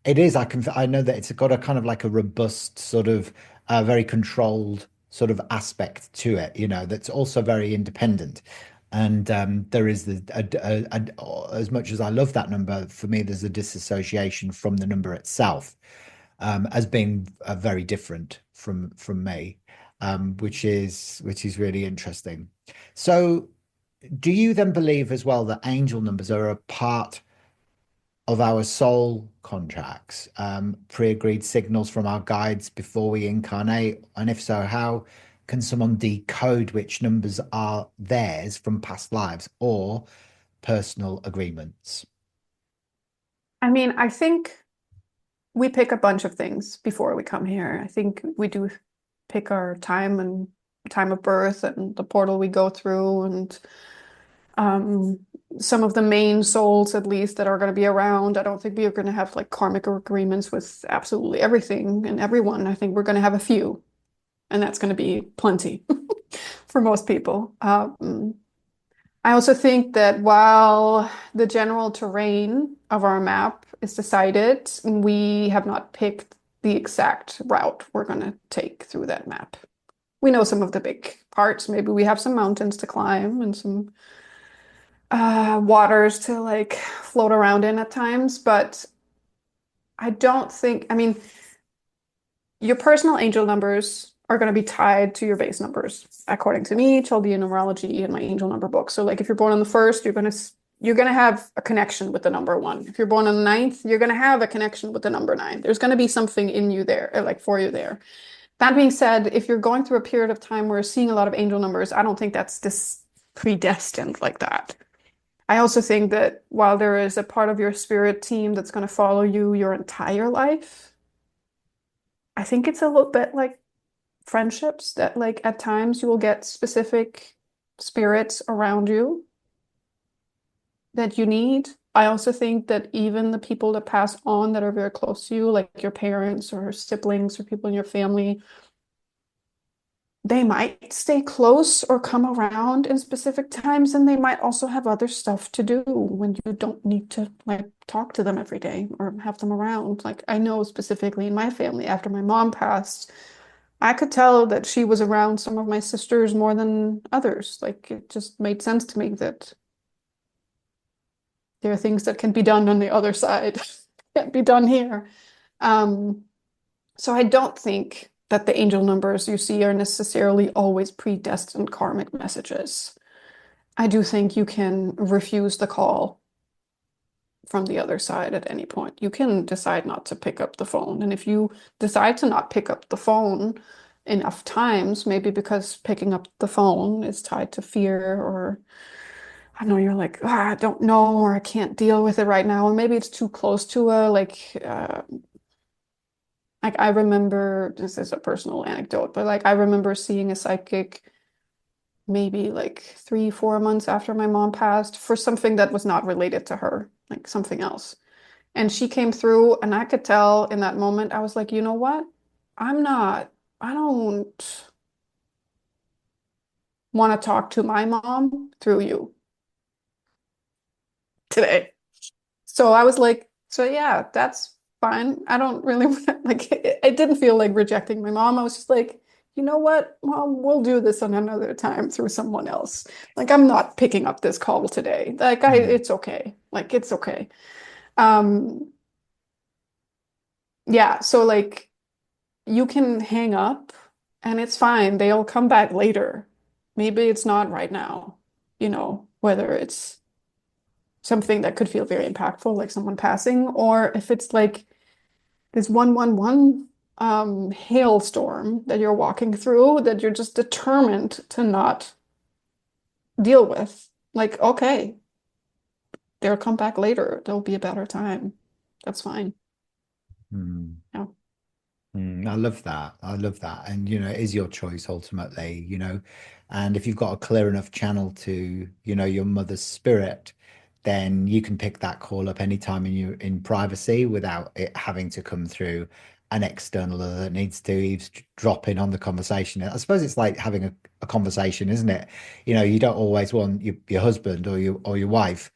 It is. I know that it's got a kind of like a robust sort of very controlled sort of aspect to it, that's also very independent. And there is as much as I love that number, for me, there's a disassociation from the number itself, as being very different from me, which is really interesting. So, do you then believe as well that angel numbers are a part of our soul contracts, pre-agreed signals from our guides before we incarnate? And if so, how can someone decode which numbers are theirs from past lives or personal agreements? I mean, I think we pick a bunch of things before we come here. I think we do pick our time and time of birth and the portal we go through and um, some of the main souls, at least, that are going to be around. I don't think we are going to have like karmic agreements with absolutely everything and everyone. I think we're going to have a few, and that's going to be plenty for most people. I also think that while the general terrain of our map is decided, we have not picked the exact route we're going to take through that map. We know some of the big parts. Maybe we have some mountains to climb and some waters to like float around in at times, but I don't think, I mean, your personal angel numbers are going to be tied to your base numbers, according to me, Chaldean Numerology, and my angel number book. So, like, if you're born on the first, you're gonna have a connection with the number one. If you're born on the ninth, you're gonna have a connection with the number nine. There's gonna be something in you there, like for you there. That being said, if you're going through a period of time where you're seeing a lot of angel numbers, I don't think that's this predestined like that. I also think that while there is a part of your spirit team that's going to follow you your entire life, I think it's a little bit like friendships that like at times you will get specific spirits around you that you need. I also think that even the people that pass on that are very close to you, like your parents or siblings or people in your family, they might stay close or come around in specific times, and they might also have other stuff to do when you don't need to like talk to them every day or have them around. Like I know specifically in my family, after my mom passed, I could tell that she was around some of my sisters more than others. Like it just made sense to me that there are things that can be done on the other side, can't be done here. Um, so I don't think that the angel numbers you see are necessarily always predestined karmic messages. I do think you can refuse the call from the other side at any point. You can decide not to pick up the phone. And if you decide to not pick up the phone enough times, maybe because picking up the phone is tied to fear, or I know you're like, I don't know, or I can't deal with it right now, or maybe it's too close to a like I remember, this is a personal anecdote, but like I remember seeing a psychic maybe like 3, 4 months after my mom passed for something that was not related to her, like something else. And she came through, and I could tell in that moment, I was like, you know what? I'm not, I don't want to talk to my mom through you today. So I was like, so yeah, that's fine. I don't really like it didn't feel like rejecting my mom. I was just like, you know what, Mom, we'll do this on another time through someone else. Like I'm not picking up this call today. Like Mm. it's okay. Like it's okay. Um, yeah, so like you can hang up and it's fine. They'll come back later. Maybe it's not right now, whether it's something that could feel very impactful, like someone passing, or if it's like this 111 hailstorm that you're walking through that you're just determined to not deal with. Like, okay, they'll come back later. There'll be a better time. That's fine. Mm. Yeah. I love that. I love that. And, it is your choice ultimately, and if you've got a clear enough channel to, your mother's spirit, then you can pick that call up anytime in privacy without it having to come through an external that needs to eavesdrop in on the conversation. I suppose it's like having a conversation, isn't it? You don't always want your husband or your wife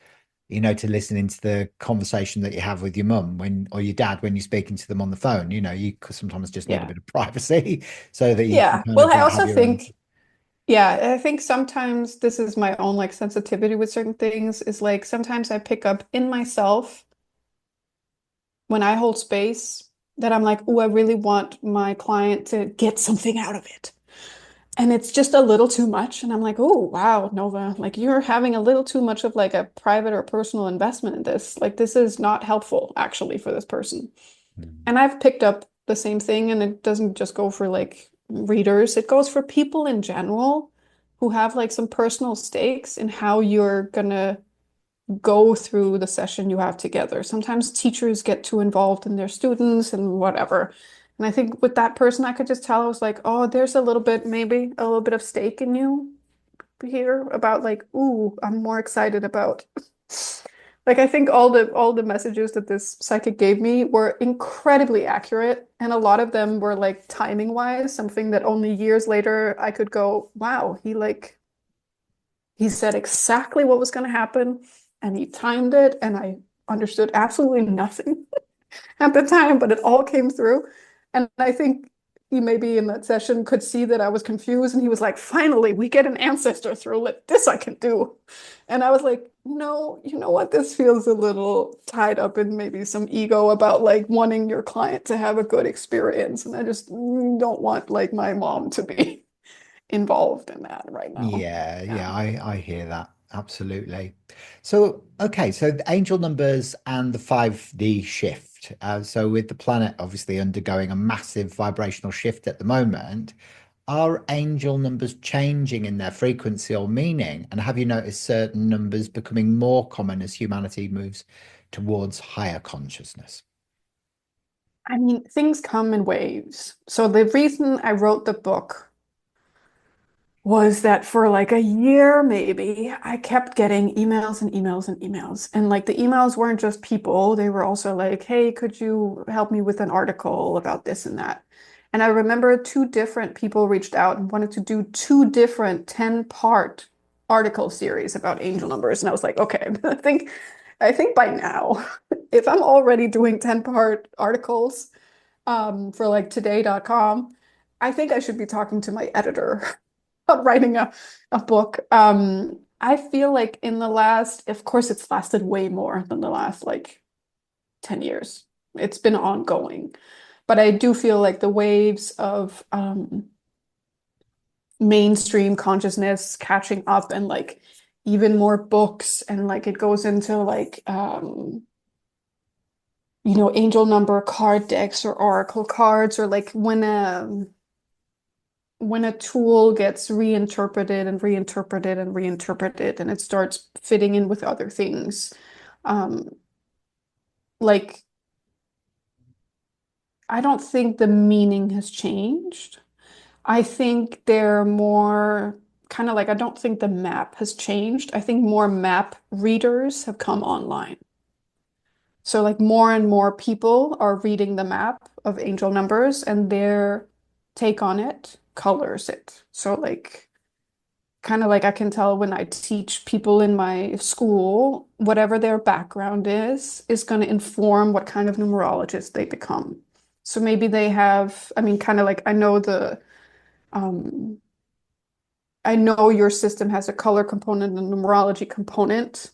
to listen into the conversation that you have with your mum or your dad when you're speaking to them on the phone. You could sometimes just need a Yeah. bit of privacy so that you can Yeah. kind Well, of I like have also your own. think, yeah, I think sometimes this is my own like sensitivity with certain things is like sometimes I pick up in myself when I hold space that I'm like, oh, I really want my client to get something out of it. And it's just a little too much. And I'm like, oh, wow, Nova, like you're having a little too much of like a private or personal investment in this. Like this is not helpful actually for this person. Mm. And I've picked up the same thing, and it doesn't just go for like readers, it goes for people in general who have like some personal stakes in how you're gonna go through the session you have together. Sometimes teachers get too involved in their students and whatever. And I think with that person, I could just tell I was like, oh, there's a little bit, maybe a little bit of stake in you here about like, ooh, I'm more excited about. Like I think all the messages that this psychic gave me were incredibly accurate, and a lot of them were like timing wise, something that only years later I could go, wow, he said exactly what was going to happen, and he timed it, and I understood absolutely nothing at the time, but it all came through. And I think he maybe in that session could see that I was confused, and he was like, finally, we get an ancestor through. Let this I can do. And I was like, no, you know what? This feels a little tied up in maybe some ego about like wanting your client to have a good experience. And I just don't want like my mom to be involved in that right now. Yeah, Yeah. yeah, I hear that. Absolutely. So, okay, so the angel numbers and the 5D shift. So with the planet obviously undergoing a massive vibrational shift at the moment, are angel numbers changing in their frequency or meaning? And have you noticed certain numbers becoming more common as humanity moves towards higher consciousness? I mean, things come in waves. So the reason I wrote the book was that for like a year, maybe, I kept getting emails and emails and emails. And like the emails weren't just people, they were also like, hey, could you help me with an article about this and that? And I remember two different people reached out and wanted to do two different 10-part article series about angel numbers. And I was like, okay, I think by now, if I'm already doing 10-part articles for like today.com, I think I should be talking to my editor about writing a book. I feel like in the last, of course, it's lasted way more than the last like 10 years. It's been ongoing. But I do feel like the waves of mainstream consciousness catching up and like even more books and like it goes into like angel number card decks or oracle cards or like when a tool gets reinterpreted and reinterpreted and reinterpreted and it starts fitting in with other things. Um, like I don't think the meaning has changed. I think they're more kind of like I don't think the map has changed. I think more map readers have come online. So like more and more people are reading the map of angel numbers and their take on it colors it. So like kind of like I can tell when I teach people in my school, whatever their background is going to inform what kind of numerologist they become. So maybe they have, I mean, kind of like um, I know your system has a color component and a numerology component,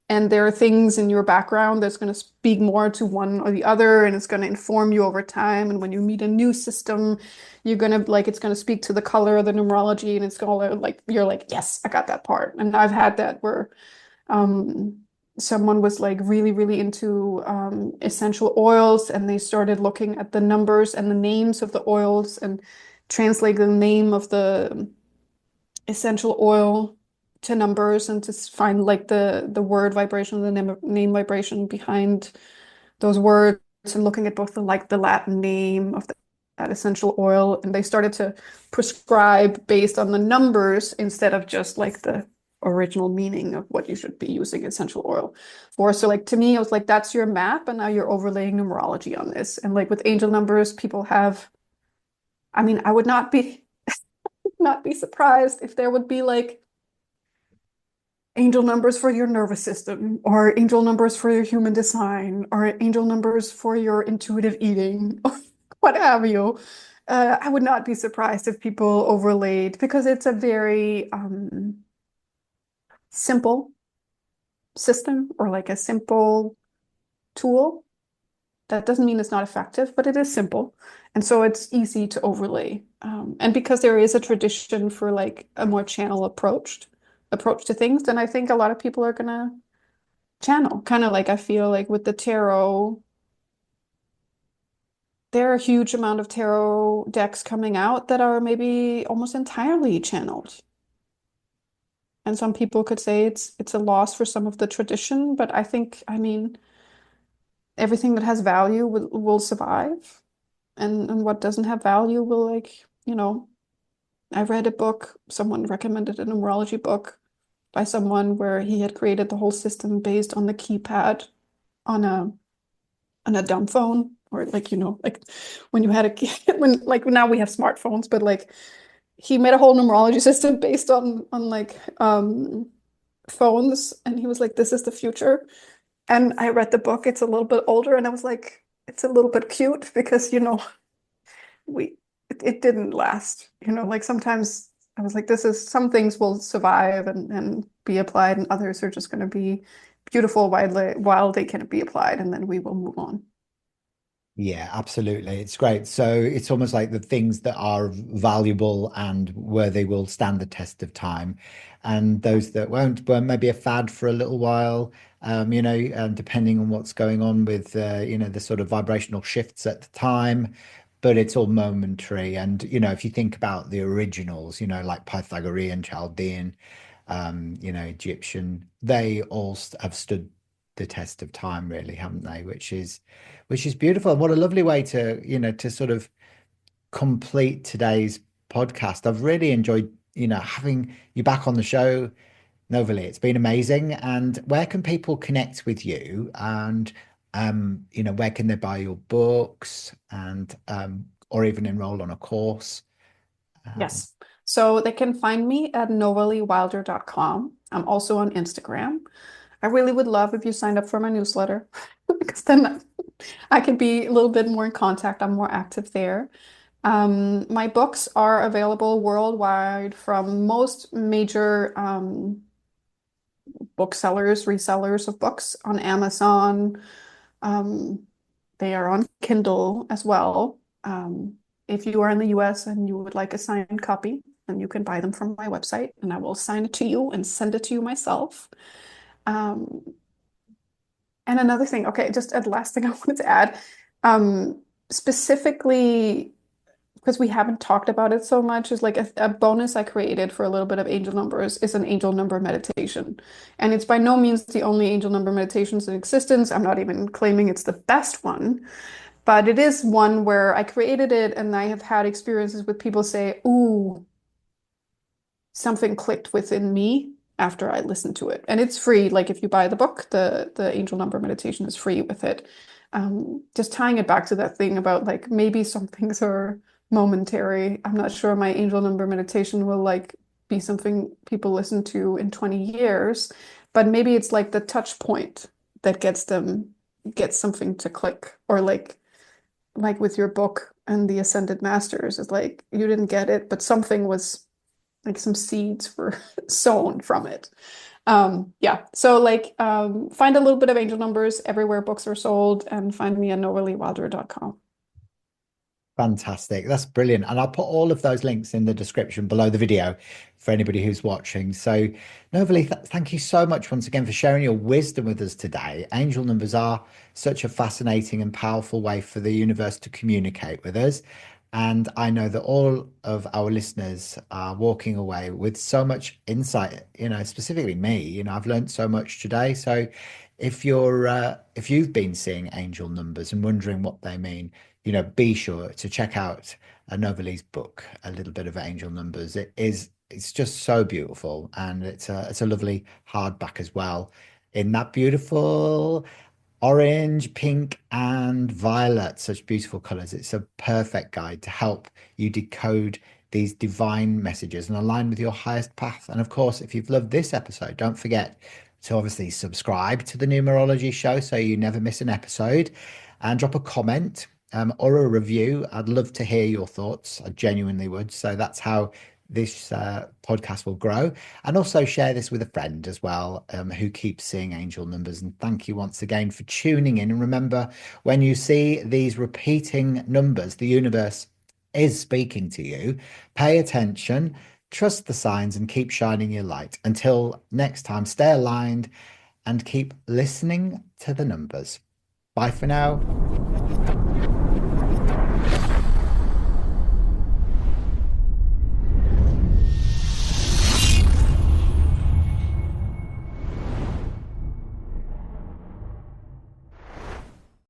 and there are things in your background that's going to speak more to one or the other, and it's going to inform you over time. And when you meet a new system, you're going to like it's going to speak to the color of the numerology, and it's going to like you're like, yes, I got that part. And I've had that where um, someone was like really, really into essential oils, and they started looking at the numbers and the names of the oils and translate the name of the essential oil to numbers and to find like the word vibration, the name vibration behind those words and looking at both the Latin name of that essential oil. And they started to prescribe based on the numbers instead of just like the original meaning of what you should be using essential oil for. So like to me, it was like that's your map and now you're overlaying numerology on this. And like with angel numbers, people have, I mean, I would not be surprised if there would be like angel numbers for your nervous system, or angel numbers for your human design, or angel numbers for your intuitive eating, or what have you. I would not be surprised if people overlaid because it's a very simple system or like a simple tool. That doesn't mean it's not effective, but it is simple. And so it's easy to overlay. And because there is a tradition for like a more channel approach to things, then I think a lot of people are gonna channel. Kind of like I feel like with the tarot, there are a huge amount of tarot decks coming out that are maybe almost entirely channeled. And some people could say it's a loss for some of the tradition, but I think, I mean, everything that has value will survive. And what doesn't have value will like, I read a book, someone recommended a numerology book by someone where he had created the whole system based on the keypad on a dumb phone or like like when you had a when like now we have smartphones but like he made a whole numerology system based on like phones and he was like this is the future and I read the book. It's a little bit older and I was like it's a little bit cute because we it didn't last, like sometimes I was like this is some things will survive and be applied and others are just going to be beautiful while they can be applied and then we will move on. Yeah, absolutely. It's great. So it's almost like the things that are valuable and where they will stand the test of time, and those that won't, well, maybe a fad for a little while, depending on what's going on with, the sort of vibrational shifts at the time. But it's all momentary. And, if you think about the originals, like Pythagorean, Chaldean, Egyptian, they all have stood the test of time, really, haven't they? Which is beautiful. And what a lovely way to, to sort of complete today's podcast. I've really enjoyed, having you back on the show, Novalee. It's been amazing. And where can people connect with you? And where can they buy your books and or even enroll on a course? Um, Yes. So they can find me at novaleewilder.com. I'm also on Instagram. I really would love if you signed up for my newsletter because then I can be a little bit more in contact. I'm more active there. My books are available worldwide from most major booksellers, resellers of books on Amazon. Um, they are on Kindle as well. If you are in the US and you would like a signed copy, then you can buy them from my website and I will sign it to you and send it to you myself. Um, and another thing, okay, just a last thing I wanted to add, specifically because we haven't talked about it so much, is like a bonus I created for a little bit of angel numbers is an angel number meditation. And it's by no means the only angel number meditations in existence. I'm not even claiming it's the best one, but it is one where I created it and I have had experiences with people say, ooh, something clicked within me after I listened to it. And it's free. Like if you buy the book, the angel number meditation is free with it. Just tying it back to that thing about like maybe some things are momentary. I'm not sure my angel number meditation will like be something people listen to in 20 years, but maybe it's like the touch point that gets something to click, or like with your book and the Ascended Masters, it's like you didn't get it, but something was like some seeds were sown from it. Yeah. So find a little bit of angel numbers everywhere books are sold and find me at novaleewilder.com. Fantastic. That's brilliant. And I'll put all of those links in the description below the video for anybody who's watching. So, Novalee, thank you so much once again for sharing your wisdom with us today. Angel numbers are such a fascinating and powerful way for the universe to communicate with us. And I know that all of our listeners are walking away with so much insight, specifically me, I've learned so much today. So if you've been seeing angel numbers and wondering what they mean, be sure to check out Novalee's book, A Little Bit of Angel Numbers. It's just so beautiful, and it's a lovely hardback as well, in that beautiful orange, pink, and violet, such beautiful colors. It's a perfect guide to help you decode these divine messages and align with your highest path. And of course, if you've loved this episode, don't forget to obviously subscribe to the Numerology Show so you never miss an episode, and drop a comment or a review. I'd love to hear your thoughts. I genuinely would. So that's how this podcast will grow. And also share this with a friend as well, who keeps seeing angel numbers. And thank you once again for tuning in. And remember, when you see these repeating numbers, the universe is speaking to you. Pay attention, trust the signs, and keep shining your light. Until next time, stay aligned and keep listening to the numbers. Bye for now.